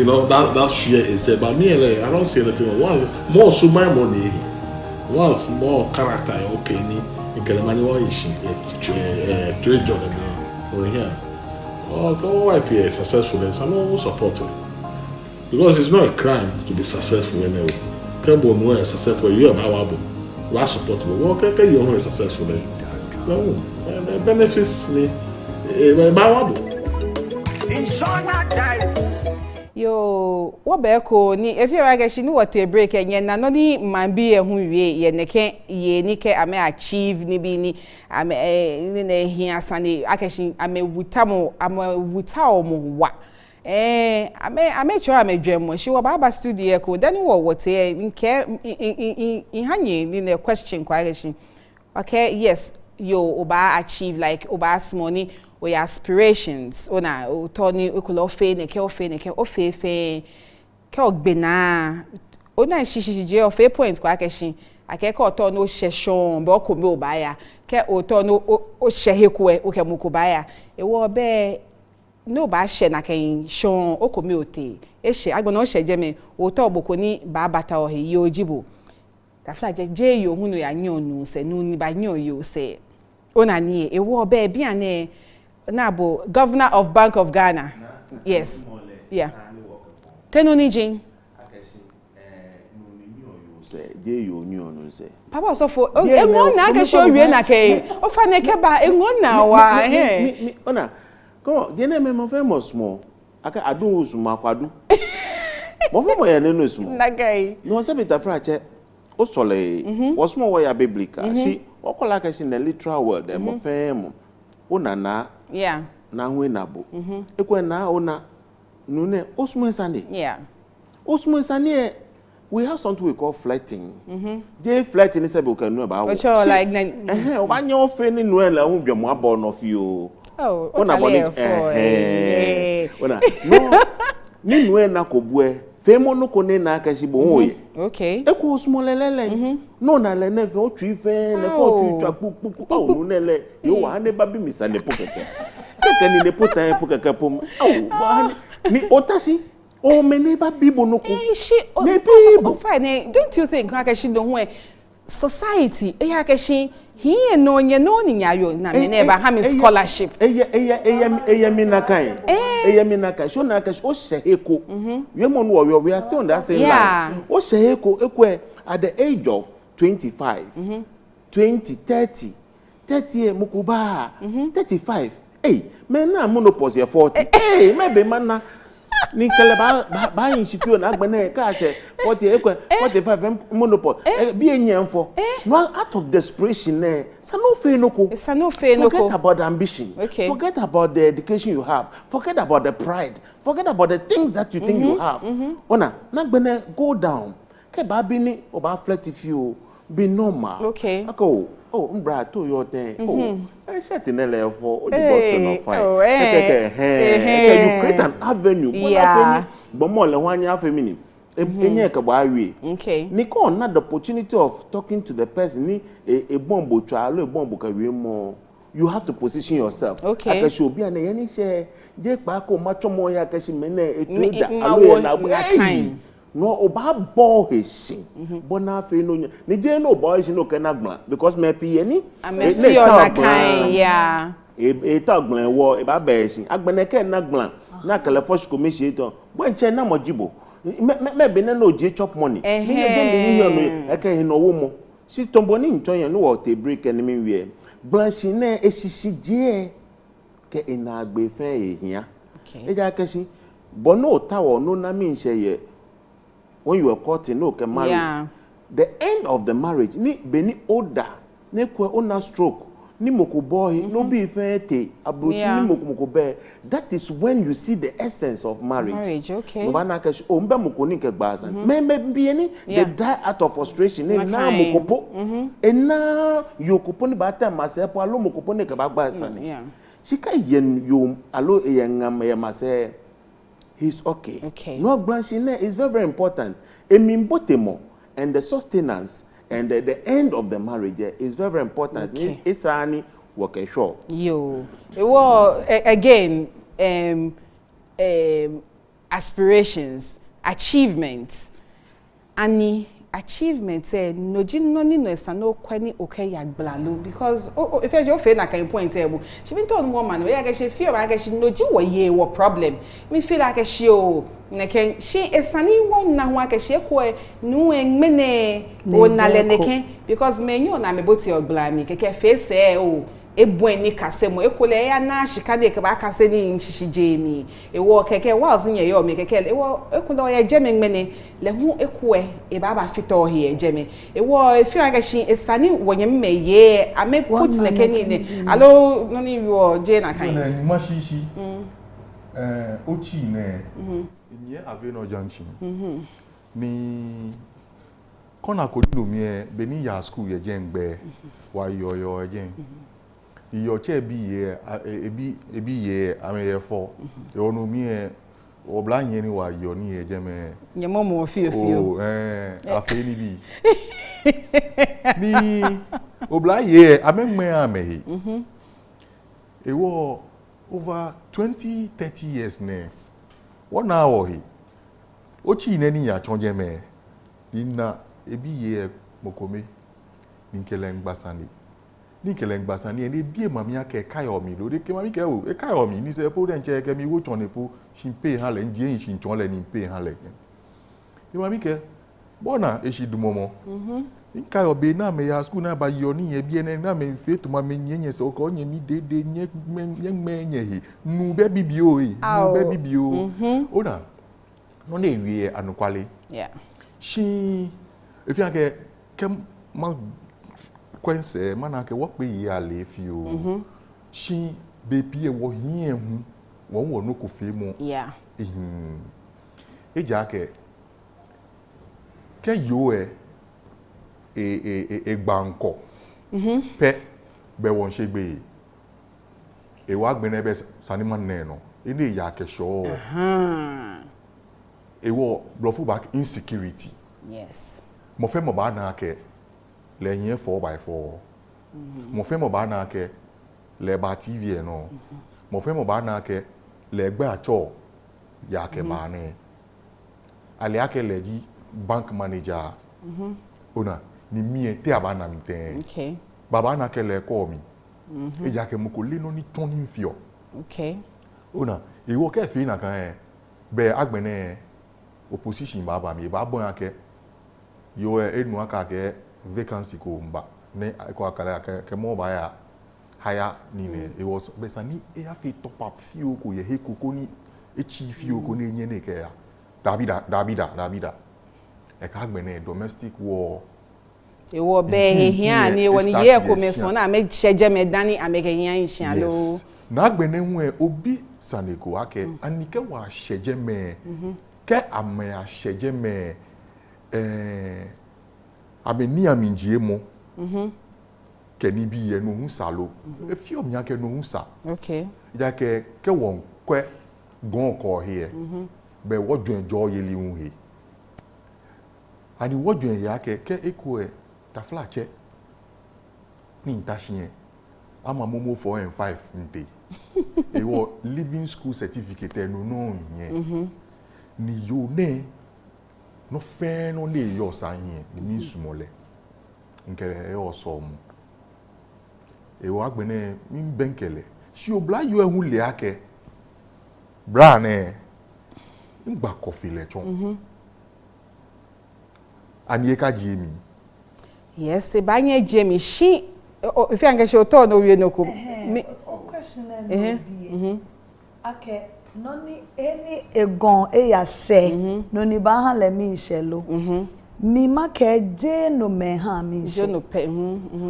know that fear is there, but me I don't see anything. One more so my money, once more character. Okay, ni money one issue. Trade job over here. Oh, wife here is successful, and so no support it because it's not a crime to be successful anyway. Can't be more successful. You are our why support me? Well, can you are successful? No, the benefits me. Yo, Wobeko ni if you like she know what a break and na no ni man be a hu wie ye neke ye ni ke ame achieve ni bi ni ame ni na hia sane akashi ame wutamo ame wutawo mo wa ame cho ame dwemo she wo baba studio ko dani wo wote nke in hanye ni na question kwa akashi okay yes yo oba achieve like oba money or your aspirations ona tony okulo fe ne ke ofe fe ke ogbena ona shishije of a point kwa keshi akeka oto no sheshon be okomi obaya ke oto no o sheheku e oke mukobaya ewo be no ba she na ken shon okomi ote e she agbona o sheje me oto ogboko ni ba bata o he yojibo ta fla je yo hunu ya nyonu se nu ni ba nyon yo se ona ni ewo be bia ne Nabo, Governor of Bank of Ghana. Yes. Yeah. Tenonijin. Papa so for engo na ka show wie na kai. O fa ne ke ba engo na wa he. Ona. Ko je na me mo famous mo. Aka adun osuma kwadu. Mo fa mo ya ne no osuma. Na kai. No se beta fra che. O sole. Wo smo wo ya biblical. She okola ka she na literal word. Mo fam. Ona na yeah na hwe nabo ekwe na ona nune osmo sane yeah osmo sane we have something we call flirting je flirting is be kan nu ba wo like o ba nya ofe ni nu la hu dwemo abo no fi o ona boni ona no ni nu na kobue femo no ko ne na aka shi bo hoye okay ekwo osmo lelele no na le ne fe o twi fe ne ko twi twa pupu o nu ne le yo wa ne ba bi misa ne pokeke keke ni ne potan pokeke pom ba ni otasi o me ne ba bibo no ko she ne bibo fine don't you think aka shi no ho society e aka shi here no nye no ni nyayo na me ne ba ha me scholarship eya mi na kan eya mi na kan so na ka o sheheko we mo no we are still on that same line o sheheko ekwe at the age of 25 20 30 mukuba 35 me na monopause 40 maybe man na ni kele ba yin shifio na agbena ka che 40 ekwe 45 monopause bi enyemfo no out of desperation forget about the ambition forget about the education you have forget about the pride forget about the things that you think you have ona na agbena go down ke ba bi ni o ba flirt if you be normal ako mbra to your thing I set in le for o di bottom of fine you create an avenue but more le wanya femini enye ka ba awie ni ko na the opportunity of talking to the person ni e bombo twa lo e bombo ka wie mo you have to position yourself akashi obi an ye ni she je pa ko ma chomo ya akashi me na etuda alo na bu no oba bo heshi bona fe no ni je no bo heshi no kana gban because me pie ni e na kan yeah e ta gban wo e ba ba heshi agbene ke na gban na kale force commission to bo nche na mojibo me be na no je chop money ni je ni no e ka hin no wo mo si tombo ni ncho yen no wo te break ni mi wie blanche na esisi je ke ina agbe fe ehia e ja kashi bo no ta wo no na mi nse ye when you are caught in no can marry the end of the marriage ni beni older ne kwa ona stroke ni mokoboy no be fete abrochi ni mokobe that is when you see the essence of marriage no bana ka o mbe mokoni ke gbaza me be ni they die out of frustration ni na mokopo ena yokopo ni ba ta masepo alo mokopo ni ke ba gbaza ni shika yen yo alo eyangam ya mase he's okay. No branching is very, very important. Emimbotemo and the sustenance and the end of the marriage is very, very important. It's any work sure. Yo, well, again, aspirations, achievements, any achievements. No, no, no, no, kwani okay yagblalu because if you feel like a point table, she been told woman we I she feel like she no ji wo problem. Me feel like she she is sani won na ho she ko nu enmene o na le neken because me nyo na me boti ogbla mi keke face ebueni kasemo ekole ya na shikade ke ba kase ni nshishi jemi ewo keke wa ozinye yo me keke ewo ekole ya jeme ngmene le hu ekwe e ba ba fito he jeme ewo efi aga shi esani wonye mmeye ame put ne keni ne alo no ni yo je na kan ni mashishi ochi ne nye Aveno Junction ni kona ko do mi beni ya school ye jengbe wa yo jen iyo che bi ye ebi ye ameyefo yo no mi obla yen ni wa yo ni ye jeme nye momo fio afi ni bi ni obla ye amemme amehi ewo over 20-30 years ne wona wo hi ochi ne ni ya chonje me na ebi ye mokome ni kelengbasani ene bie mami ake kayo mi lo de ke mami ke o e kayo mi ni se po den che ke mi wo chon ne po shin han le nje shin chon le ni pe han le e mami ke bona e shi dumomo in kayo be na me ya school na ba yo ni e bie na me fe to ma me nyenye se o ko nye mi de nye nye hi nu be bibio yi nu be bibio ona no na ewie anukwale shi if you get ma kwense mana ke wo pe yi ale fi o shi be pie wo hie hu wo no ko fe mu eja ke yo gbanko pe be won se gbe e wa gbe ne be saniman ne no ine ya ke sho e wo blofu back insecurity mo fe mo ba na ke le yen 4x4 mo fe mo ba na ke le ba TV no mo fe mo ba na ke le gbe acho ya ke ba ne ale ake le di bank manager ona ni mi te aba na mi ten baba na ke le ko mi e ja ke mo ko le no ni ton ni fio ona e wo ke fi na kan be agbene opposition baba mi ba bon ake yo enu aka ke vacancy ko mba ne ko akala ke mo ba ya haya ni ne it was besani e afi top up fio ko ye he ko ni e chi fio ko ne nye ne ke ya dabida e ka gbene domestic war e wo be hia ni woni ye ko meso na me cheje me dani ameke hia insha lo na gbene hu e obi saneko ake anike wa cheje me ke ame a cheje me abeni aminjie mo ke ni bi ye no hu salo e fi o mi ake no hu sa ja ke won kwe gon ko here be wo dwen jo ye li hu he ani wo dwen ya ke eko ta flache ni ntashie ama momo 4 and 5 nte e wo living school certificate no yen ni yo ne no fe no le yo sa yen ni mi sumole nkere e o so mu e wo agbene mi benkele si obla yo ehun le ake bra ne ngba coffee le chon ani e ka jemi yes e ba nye jemi shi if you get your turn no we no ko question na bi ake noni eni egon ya se noni ba han le mi se lo mi ma ke je no me han mi se no pe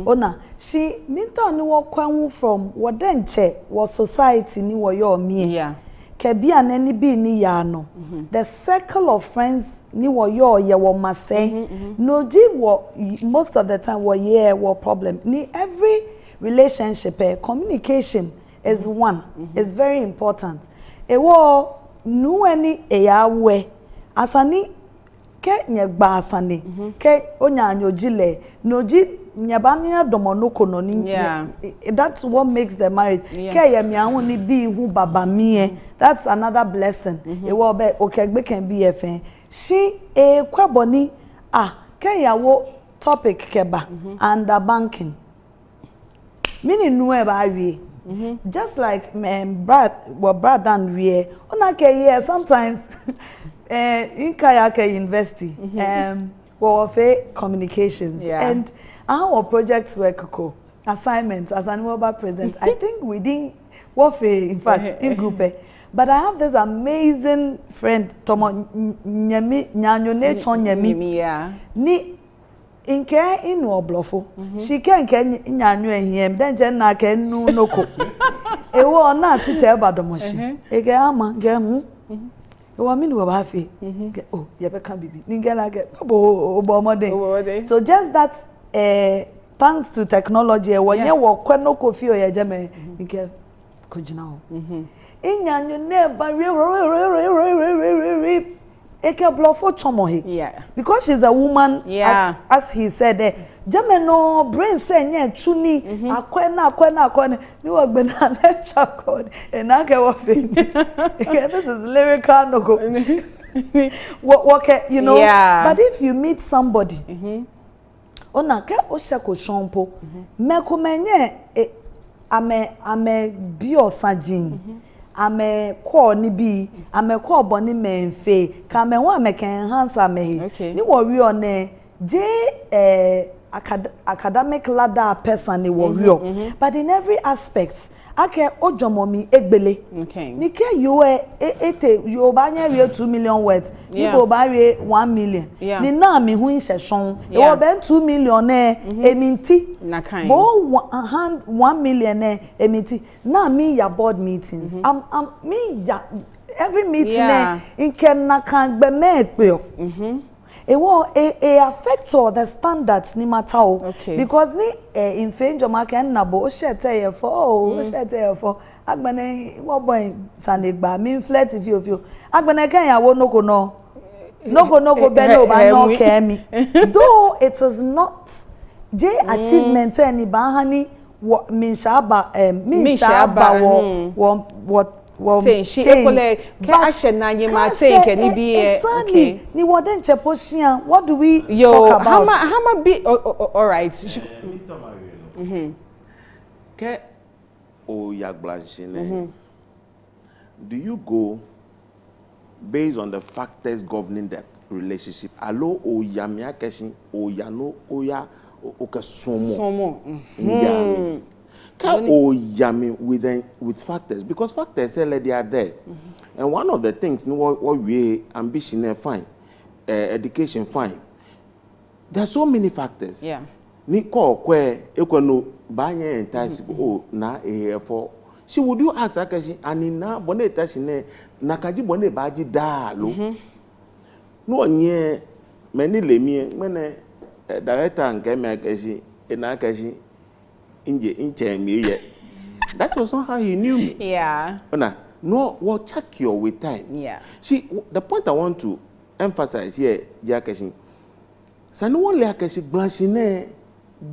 ona she mi ta ni wo kwan from wo denche wo society ni wo yo mi ke bia na ni bi ni ya no the circle of friends ni wo yo ye wo masay no ji wo most of the time wo ye wo problem ni every relationship communication is one is very important ewo nu eni eyawe asani ke nyegba asani ke onyanyojile noji nyabanya domonoko no ni that's what makes the marriage ke ye mi ahun ni bi hu baba mi that's another blessing ewo be okegbe can be efen shi kwaboni ke yawo topic keba and the banking mini nu e ba wie just like Brad and Rie ona ke here sometimes in Kayaka University we fe communications and our projects work ko assignments as an mobile president. I think we didn't in fact in group. But I have this amazing friend Tomo Nyami Nyanyone Chonyami. Yeah. Ni inke inu oblofo. She can nyanyo ehiem then jenna ken nu noko. Ewo na teacher badomoshi. Ege ama ge hu. Ewo mi no ba fe. Oh, ye be kan bibi. Ningela ge obo. So just that thanks to technology when you work kweno kofi o ye jeme nke kojina ho. Inyanyo neba eke blofo chomohi. Yeah. Because she's a woman, as he said, Jameno brain say nye chuni akwena ni wagbena lecture code and I get what this is lyrical no go. What you know? Yeah. But if you meet somebody, ona ke oshako shompo, meko menye ame bio sajin. Ame call ni bi ame call boni menfe ka me wa me kan enhance ame ni worry on academic ladder person ni worry but in every aspect ake ojomomi egbele ni ke you you ba nya re 2 million words ni go ba re 1 million ni na mi hu nhyeson e wo ben 2 million eminti na kan bo 1 million eminti na me ya board meetings me ya every meeting in ken na kan gbe me pe o affects all the standards ni matter because ni in fange ma ken na bo shete for agbene wo boy sanegba mi flirt fio agbene ken yawo noko no bene oba no kemi though it is not achievement any ba hani min shaba what she ekole ke ashe na nye ma take ni bi okay ni woden cheposian what do we talk about hama be all right ke o yagblanshine do you go based on the factors governing that relationship allo o yamia keshin o yano o ya o ke somo yami with factors because factors they are there and one of the things what we ambition fine education fine there are so many factors ni ko kwe ekweno banye entice na for she would you ask akashi anina bone entashi ne nakaji bone baji da lo no onye many lemie mene director nke me akashi ena akashi that was not how he knew me. No, well, check your with time. See, the point I want to emphasize here, Jakashi, Sanu Lakashi Blanchine,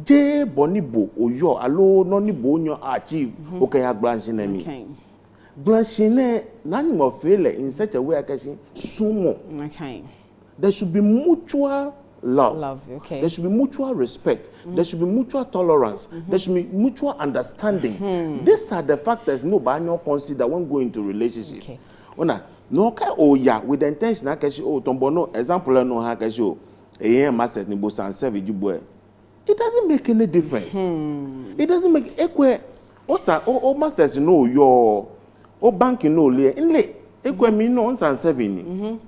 J Bonibo, or your allo noni bonyo achieve, okay, Blanchine me. Blanchine, none more fail in such a way, Akashi, sumo. There should be mutual love. There should be mutual respect. There should be mutual tolerance. There should be mutual understanding. These are the factors nobody consider when going into relationship. No ka oya with the intention akashi tombono example no ha akashi master ni bo san serve jubo. It doesn't make any difference. It doesn't make ekwe o masters no your o bank no le inle ekwe mi no san serve ni.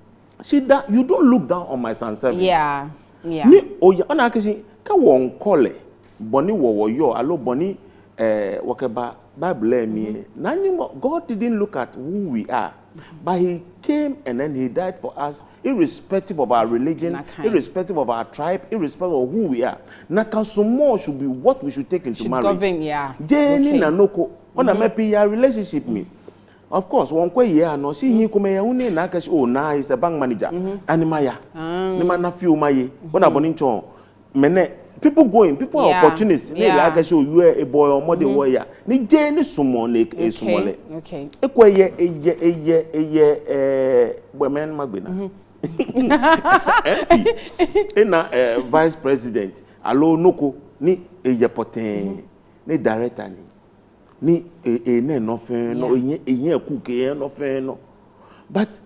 You don't look down on my son service. Ni oya ona akashi ka won kole boni wo yo allo boni wakeba Bible me God didn't look at who we are, but he came and then he died for us irrespective of our religion, irrespective of our tribe, irrespective of who we are. Nakasumo should be what we should take into marriage. Jenny nanoko ona mepi ya relationship me. Of course, one kwe ye no si hi kuma ya uni na kashi na is a bank manager. Animaya. Ni mana few maye. Bona boni ncho. Mene people are opportunists. Ne la kashi you a boy or mother warrior. Ni je ni sumo ne e sumole. Ekwe ye women magbena. Ena vice president allo noko ni eye poten ni director ni no fan no cook no fan no. But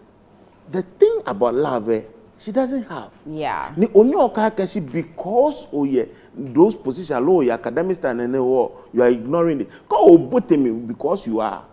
the thing about love she doesn't have. Yeah. Ni onyo kashi because oye those positions low your academic standing you are ignoring it. Ko me because you are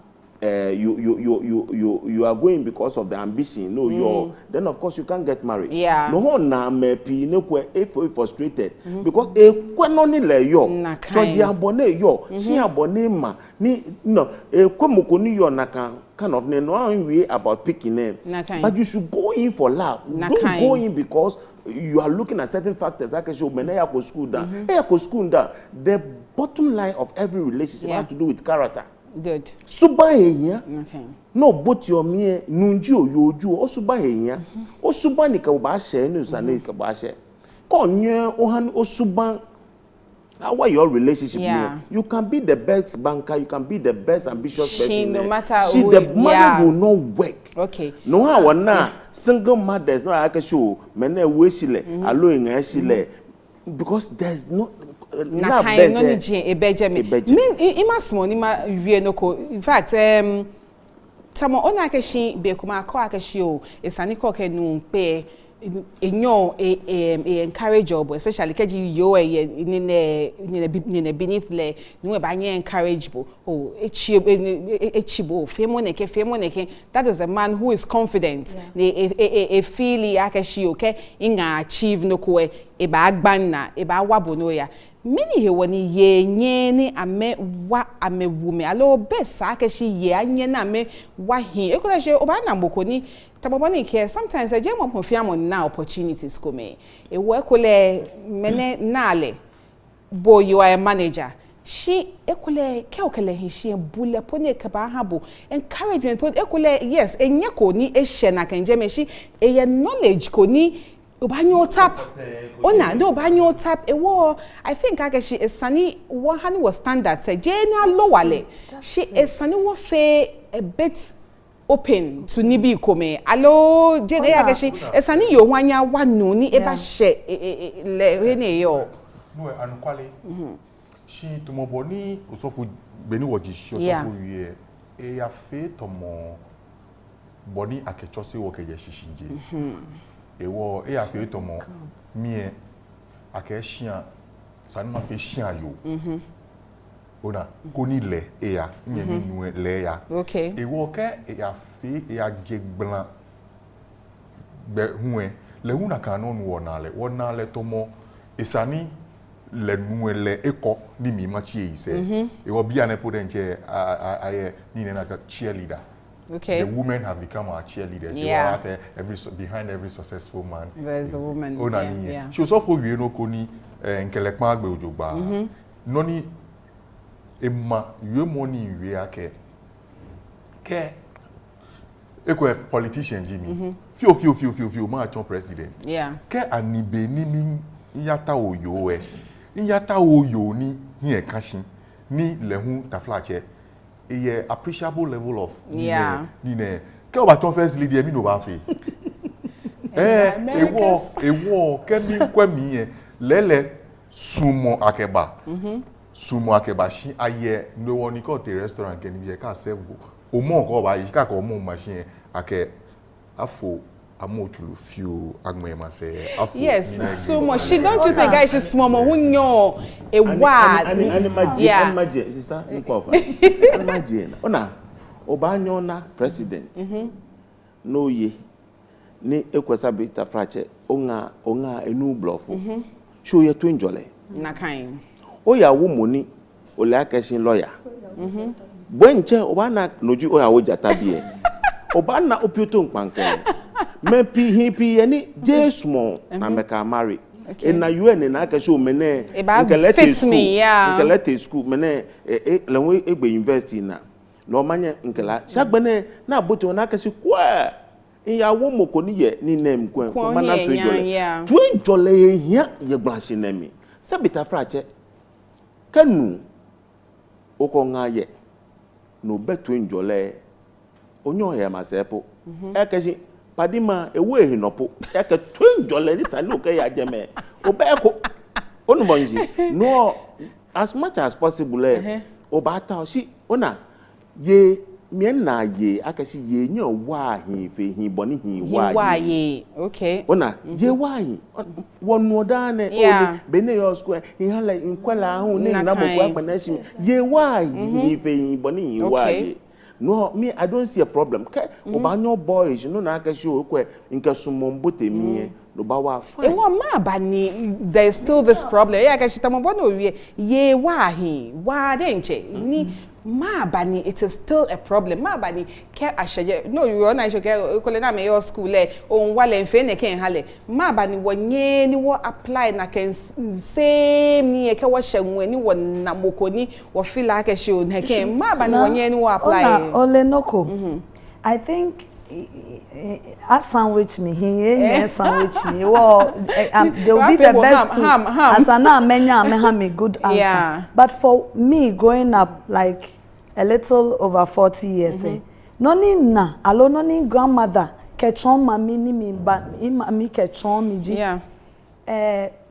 you are going because of the ambition. No, you're then of course you can't get married. Yeah. No one na me pi ne kwe if frustrated because e kwe no ni le yo. Choji abone yo, she abone ma ni no e kwe moko ni yo na kind of no way about picking name. But you should go in for love. Don't go in because you are looking at certain factors. Like show me na go school down. Go school down. The bottom line of every relationship has to do with character. Good. Suba eya. Okay. No but your me nunji oyoju o suba eya. O suba ni ka ba she ni usane ka ba she. Ko nye o han o suba how your relationship you can be the best banker, you can be the best ambitious person. No matter who the money will not work. Okay. No how na single mothers no aka show mena we shile alo en shile because there's no na kind no ni ebeje me ima small ni ma wie no ko in fact tamo ona keshi be kuma ko akeshi o esani ko ke nu pe enyo encourage obo especially keji yo ni beneath le ni we ba nye encourageable oh echibo femo neke that is a man who is confident e feel akeshi okay inga achieve no ko e ba agbanna e ba wabo no ya many he woni ye nye ni ame wa ame wume alo besa akeshi ye anye na me wa hin e ko she oba na mboko ni taboboni ke sometimes I jam up fiam on now opportunities come e work le mene nale boy you are a manager she ekole ke okele hin she bule pone ke ba habo encouragement put ekole yes enye ko ni e she na kan jeme she e knowledge ko ni obanyo tap ona no obanyo tap e wo I think akeshi esani wo hani was standard say jena lowale she esani wo fe a bit open to nibi kome allo jena akeshi esani yo hwanya wanu ni eba she le ne yo no ankwale she tomoboni osofu beni woji shi osofu wie e ya fe tomo boni akechose wo keje shishinje ewo e afi tomo mie akeshia sanma fe shia yo ona koni le eya nye ni nu le ya okay ewo ke e afi e ajegblan be huwe le huna kanon wona le tomo esani le nu le eko ni mi machi ise ewo bia na podenche aye ni na ka cheerleader. Okay. The women have become our cheerleaders. Yeah. Behind every successful man, there's a woman. Yeah. She was also you know koni nkelekma agbe ojogba. Noni emma you money we ake ke ekwe politician Jimmy. Fio ma chon president. Yeah. Ke anibe ni mi yata oyo e. Yata oyo ni ye kashin ni lehu taflache. A appreciable level of nine ke o ba ton first lady mi no ba fe ewo ke mi kwa mi yen lele sumo akeba shi aye no woni ko te restaurant ke ni ka serve go o mo ko ba yi ka ko mo machine ake afo amochulu fio agme ma say afo yes sumo she don't you think guys just sumo hunyo e wa imagine sister nko fa imagine ona obanyo na president no ye ni ekwesa beta frache onga enu blofo show ye twin jole na kind o ya wo moni o le akeshin lawyer bwenche obana noju o ya wo jata bie obana opioto npanke me pi ni jesmo na meka marry na UN na akesho mene nkelete school mene lewe egbe university na no manye nkela shagbene na aboto na akesi kwa iyawo moko ni ye ni nem kwa mana twin jole hia ye gbanse na mi se beta frache kanu okonga ye no betu njole onyo ya masepo ekeji padima ewe hinopo eke twin jole ni sale oke ya jeme obeko onubonji no as much as possible obata shi ona ye me na ye akashi ye nya wa he fe he boni he wa ye okay ona ye wa he wonu da na be ne your square he hala inkwala hu ne na mo kwa panashi ye wa he fe he boni he wa ye no me I don't see a problem ke obanyo boys no na akashi o kwa nke sumombote mi no ba wa fine ma ba ni there's still this problem ya akashi tambo no wie ye wa he wa denche ni ma bani it is still a problem ma bani ke ashaje no you are not sure ko le na me your school e on wale nfe ne ken hale ma bani wonye ni wo apply na ken same ni e ke wo hyanwe ni wo na mokoni wo feel like she on ken ma bani wonye ni wo apply ole noko I think a sandwich me here sandwich me well they will be the best as ana menya me good answer but for me growing up like a little over 40 years noni na alo noni grandmother kechon mami ni mi ba mami kechon mi ji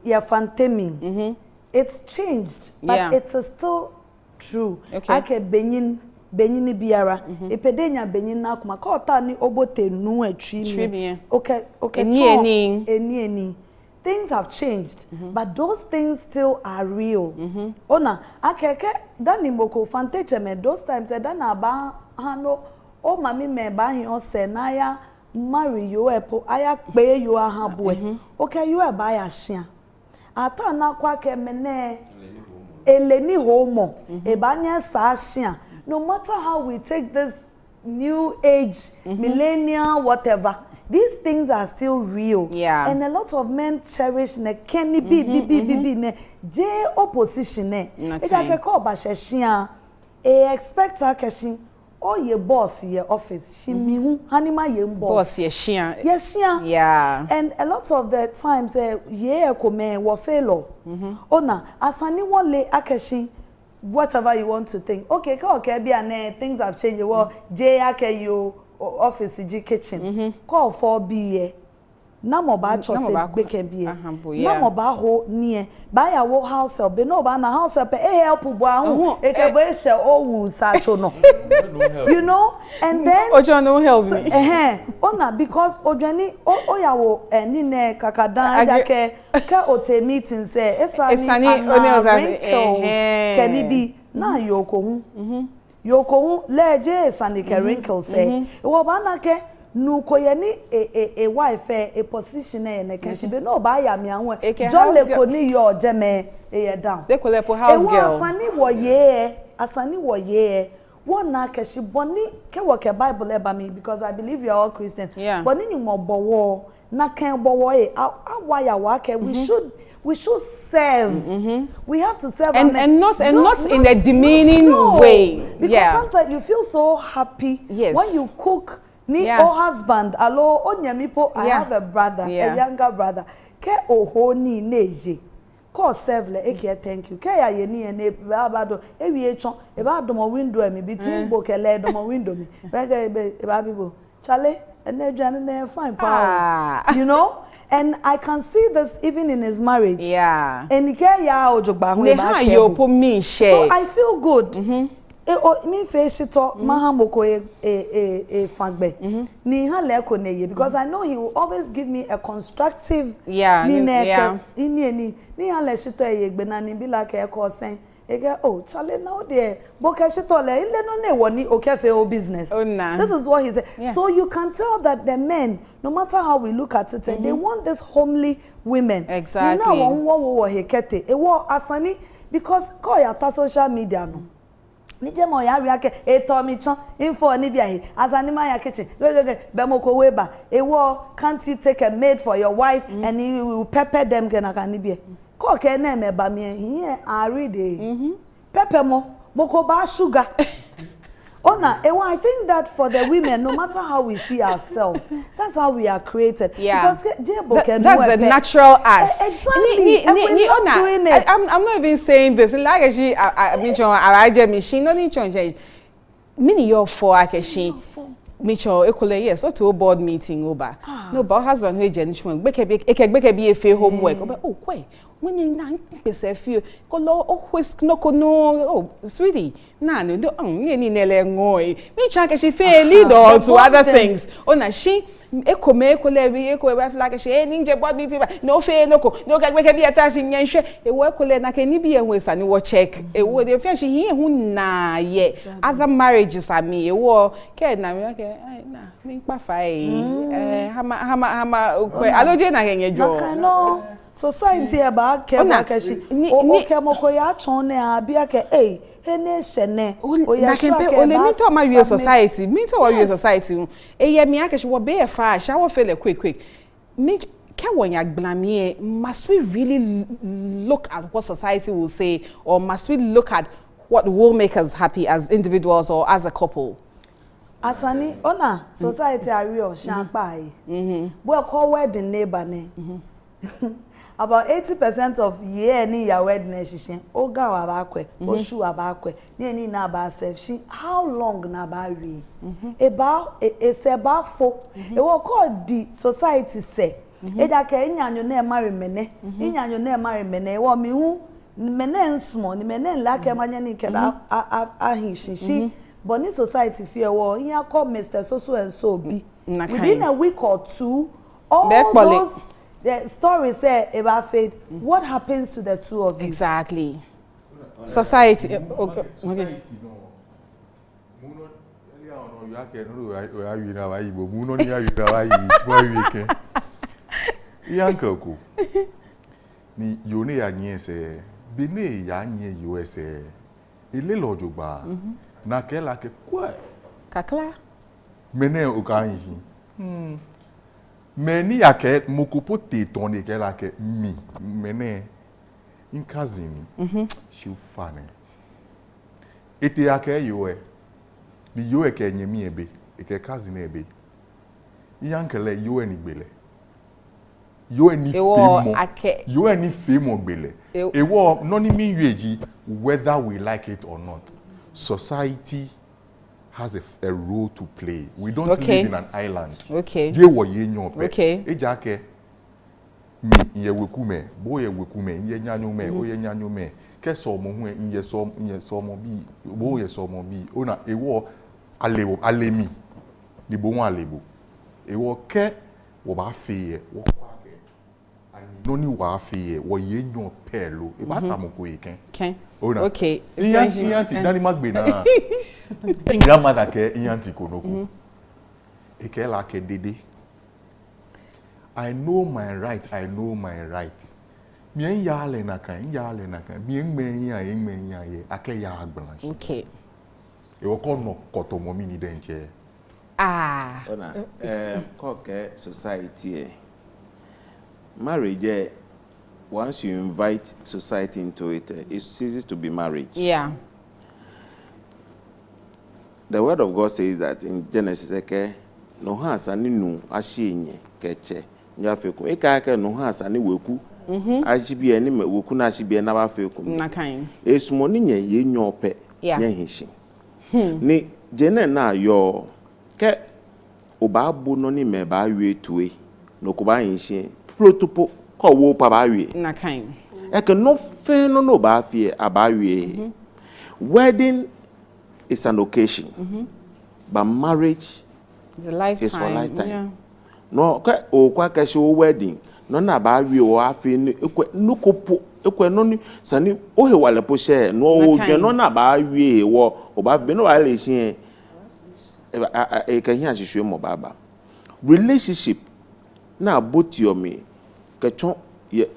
ya fantemi it's changed but it's still true ake benyini biara epedenya benyina akuma ka ota ni obote nu atwi mi okay eni things have changed but those things still are real ona akeke dani moko fanteche me those times dana ba hano o mami me ba hin o se na ya marry you epo aya pe you ahabwe okay you e ba ya hia ata na kwa ke mene eleni homo e ba nya sa hia. No matter how we take this new age, millennial, whatever, these things are still real. Yeah. And a lot of men cherish ne kenny ne J opposition ne. It like call basheshia. Expect her cashin. Oh ye boss ye office. She mihu hanima ye boss ye shia. Yes, yeah. And a lot of the times ye kome wa fail. Ona asani wole akashi. Whatever you want to think. Okay, be and things have changed. Well, J you office G kitchen. Call for be na mo ba chose bake be. Na mo ba ho near. Buy a wo house help. Be no ba na house help help bo ahu. E ke bo she o wu sacho no. You know? And then Ojo no help me. Ona because Ojani oyawo ni ne kakadan yake ka ote meeting say esani can it be na yoko hu leje esani ke wrinkles say wo ba na ke nu ko ye ni a wife a position e na ke be no ba ya mi anwo John le ko ni yo jeme e down they call her house girl asani wo ye one na ke she boni ke wo ke Bible eba me because I believe you are all Christians boni ni mo bowo na kan bowo awaya wa ke we should serve. We have to serve and not in a demeaning way. Because sometimes you feel so happy when you cook. Ni o husband, alo onyamipo. I have a brother, a younger brother. Ke oho ni neje. Ko serve le eke thank you. Ke ya ye ni ene abado ewie chon e ba do mo window mi between bokele do mo window mi. E ba bibo. Chale ene dwane na fine power. You know? And I can see this even in his marriage. Yeah. And ya ojogba hu ba ke. So I feel good. Me face it talk mahamoko fagbe. Ni ha le ko ne ye because I know he will always give me a constructive ni ha le shito ye gbe na ni bi like e ko sen. Oh, Charlie, now there. Business. This is what he said. So you can tell that the men, no matter how we look at it, they want this homely women. Exactly. You know, because call your social media no. Nijemo ya riake eto mi chan info ni bia as anima ya kitchen bemoko weba can't you take a maid for your wife and you will pepper them gena kanibia ko ke na me ba me here are de pepper moko ba sugar Ona, I think that for the women, no matter how we see ourselves, that's how we are created. Yeah. Because that's a natural us. Exactly. I'm not even saying this. Like I mentioned, I machine, no need change. Mini your for Akeshi. Mitchell ekole yes o to board meeting over no but husband who genishman gbeke bi efe homework oh kwe when you na pese feel ko lo whisk no ko no oh sweetie na no ni nele ngoi me try she fail lead on to other things ona she ekome ekole like she ninja board meeting no fail no ko no gbeke bi atasi nyenhwe e wo ekole na ke ni bi enwe ni wo check e wo dey feel she here hu na ye other marriages are me e wo ke na me ke na me pa fai hama kwe aloje na yenyejo no society about keshi o kemoko ya chone abia ke ene shene o ya kempe o le mi to ma we society mi to wa we society ye mi akeshi wo be fa sha wo feel quick me can when you blame must we really look at what society will say or must we look at what will make us happy as individuals or as a couple? Asani ona society are o shampai bo call wedding neighbor ne about 80% of year ni ya wedding shishin oga wa ba kwe oshu wa ba kwe ni na ba self how long na ba ri se ba fo e wo call the society say eja ke nyanyo na marry mene nyanyo na marry mene wo mi hu mene nsmo ni mene la ke manya ni ke ahishishi but in society fear wo here call Mr. So and so be within a week or two all those the story say about faith what happens to the two of you exactly society okay you ake no o awi na wa yibo mu no ni awi na wa yi mo awi ke yanka ko ni yo ne ya nyen se be ne ya nyen yo se ile lojugba na ke la ke kwa kakla mene o ka yin meni ya ke mokupo te ton ke la ke mi mene in kazini shi fane ete ya ke yo ni yo ke nyemi ebe e ke kazini ebe yankele yo ni gbele yo ni femo yo ni femo gbele e wo no ni mi yeji whether we like it or not society has a role to play. We don't live in an island. Okay. They were yenyo pe. Okay. Ejake mi ye wekume, bo ye wekume, ye nyanyo me, o ye nyanyo me. Ke so mo hu ye so mo bi, bo ye so mo bi. Ona ewo alewo alemi. Di bo won alebo. Ewo ke wo ba fe ye, wo kwa ke. Ani no ni wa fe ye, wo yenyo pe lo. E ba sa mo ko eken. Okay. Ona. Okay. Iyanti dani magbe na. Grandmother ke iyanti konoko. Eke la ke dede. I know my right. Mi en ya le na kan. Mi en me ya ye ake ya agbanla. Okay. E wo ko no kotomo mi ni denche. Ona koke society marriage once you invite society into it, it ceases to be marriage. Yeah. The word of God says that in Genesis, no has any nu ashinye keche nyafeku. Eka no has any weku. Ashibi any weku na ashibi na bafeku. Nakain. Esumoni nye ye nyope nye hishi. Ni jene na yo ke obabu no ni me ba wi tuwe no ko ba hishi protopo ko wo pa ba wi. Nakain. Eke no fe no ba fie abawie. Wedding is an occasion, but marriage is a lifetime. Is for lifetime. Yeah. No, o kwa kashi wedding. No na ba wi o afi no kopo ekwe no ni sani o he wale po share no o je no na ba wi wo o ba be no wale hie e kan hia hihwe mo baba. Relationship na both your me kachon ye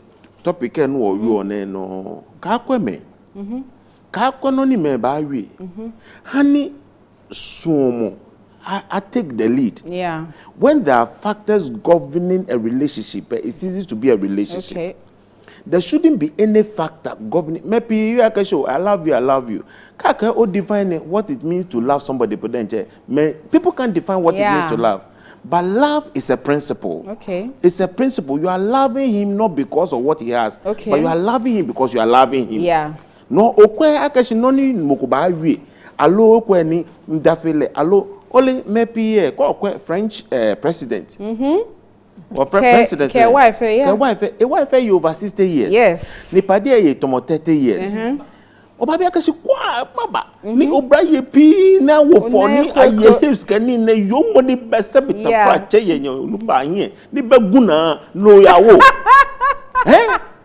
topic no o wi o ne no ka kweme. No ni me ba wi. Honey sumo I take the lead. Yeah. When there are factors governing a relationship, it ceases to be a relationship. Okay. There shouldn't be any factor governing. Maybe you can show I love you. Kaka o define what it means to love somebody, but then people can't define what it means to love. But love is a principle. Okay. It's a principle. You are loving him not because of what he has, but you are loving him because you are loving him. Yeah. No, okwe akashi noni mokuba wi. Alo okwe ni ndafele. Alo only maybe French president. Or president. Ke wife, yeah. Ke wife you over 60 years. Yes. Ni padia ye tomo 30 years. Oba kasi kwa maba. Ni obra ye pi na wo for ni aye hips kani na yomo ni bese bitafra che ye nupa anye. Ni beguna no yawo.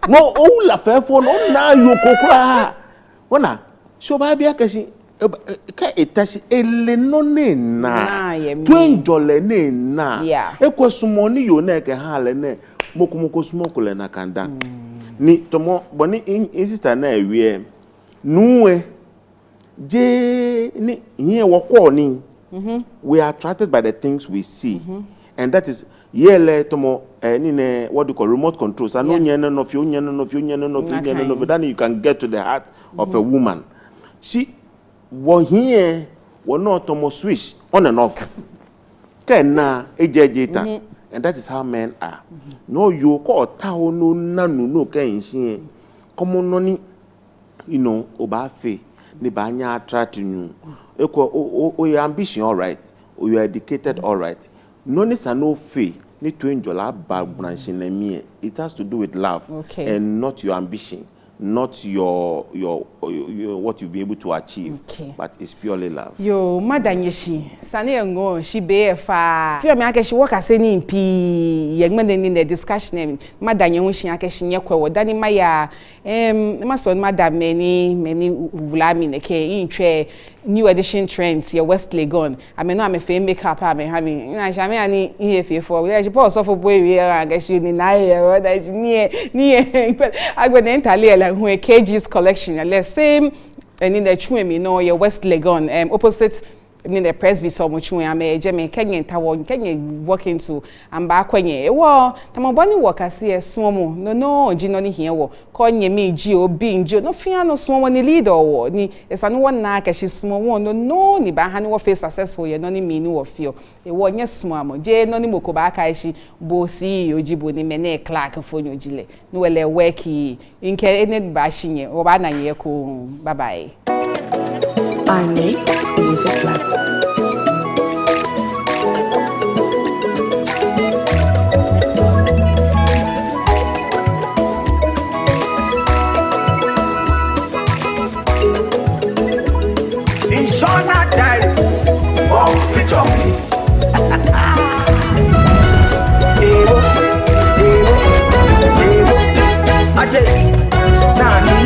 No o la fe fo no na yo kokra. Ona so ba bia kasi ka etashi ele no ne na twenjole ne na ekwesumo ni yo na ke hale ne mokumoko smoke le na kanda ni tomo boni insista na ewie nuwe je ni here woko ni we are attracted by the things we see and that is yele tomo ni ne what do you call remote controls anu nyene no fi onyene no fi onyene no fi onyene no but then you can get to the heart of a woman. She here will not tomo switch on and off. Kena ejejeta. And that is how men are. No you call tao no nanu no ken shi. Komo no ni you know obafe ni banya attract you. O your ambition all right. O you educated all right. No ni sa no fe ni to enjoy branch na me. It has to do with love and not your ambition. Not your what you'll be able to achieve, but it's purely love. Yo, madam yeshi, sane ngo she be fa. Feel me ake she work as any mpi yegmen in the discussion. Madam yehu she ake she nyekwe wo dani maya master madam many wulami neke intwe new edition trends your West Legon. I mean no I'm a fame makeup I mean having na jame ani here for we je pass off boy we age she ni na here that is near I go den tale who a KG's collection let's say and in the chumi no your West Legon opposite in the Presby so much we am a Jemmy Kenyan Tower Kenyan walking to and back when ye well tamabani work as see a smomo no jinoni here wo konye me gio being jo no fear no smomo ni leader or ni is an one na ka she small no ni ba hani wo face successful ye no ni mean wo feel e wo nye small je no ni moko ba ka shi bo si ojibo ni mene Clark for no jile no wele worky in ke ene ba shinye wo ba na ye ko bye bye. I make music like Inshona Diaries, oh, feature me. Ajay, Nani,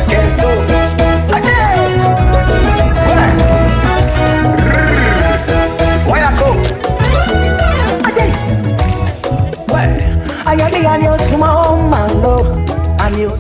Keso, Ajay, Wayako, Ajay, I am the annual small man, and you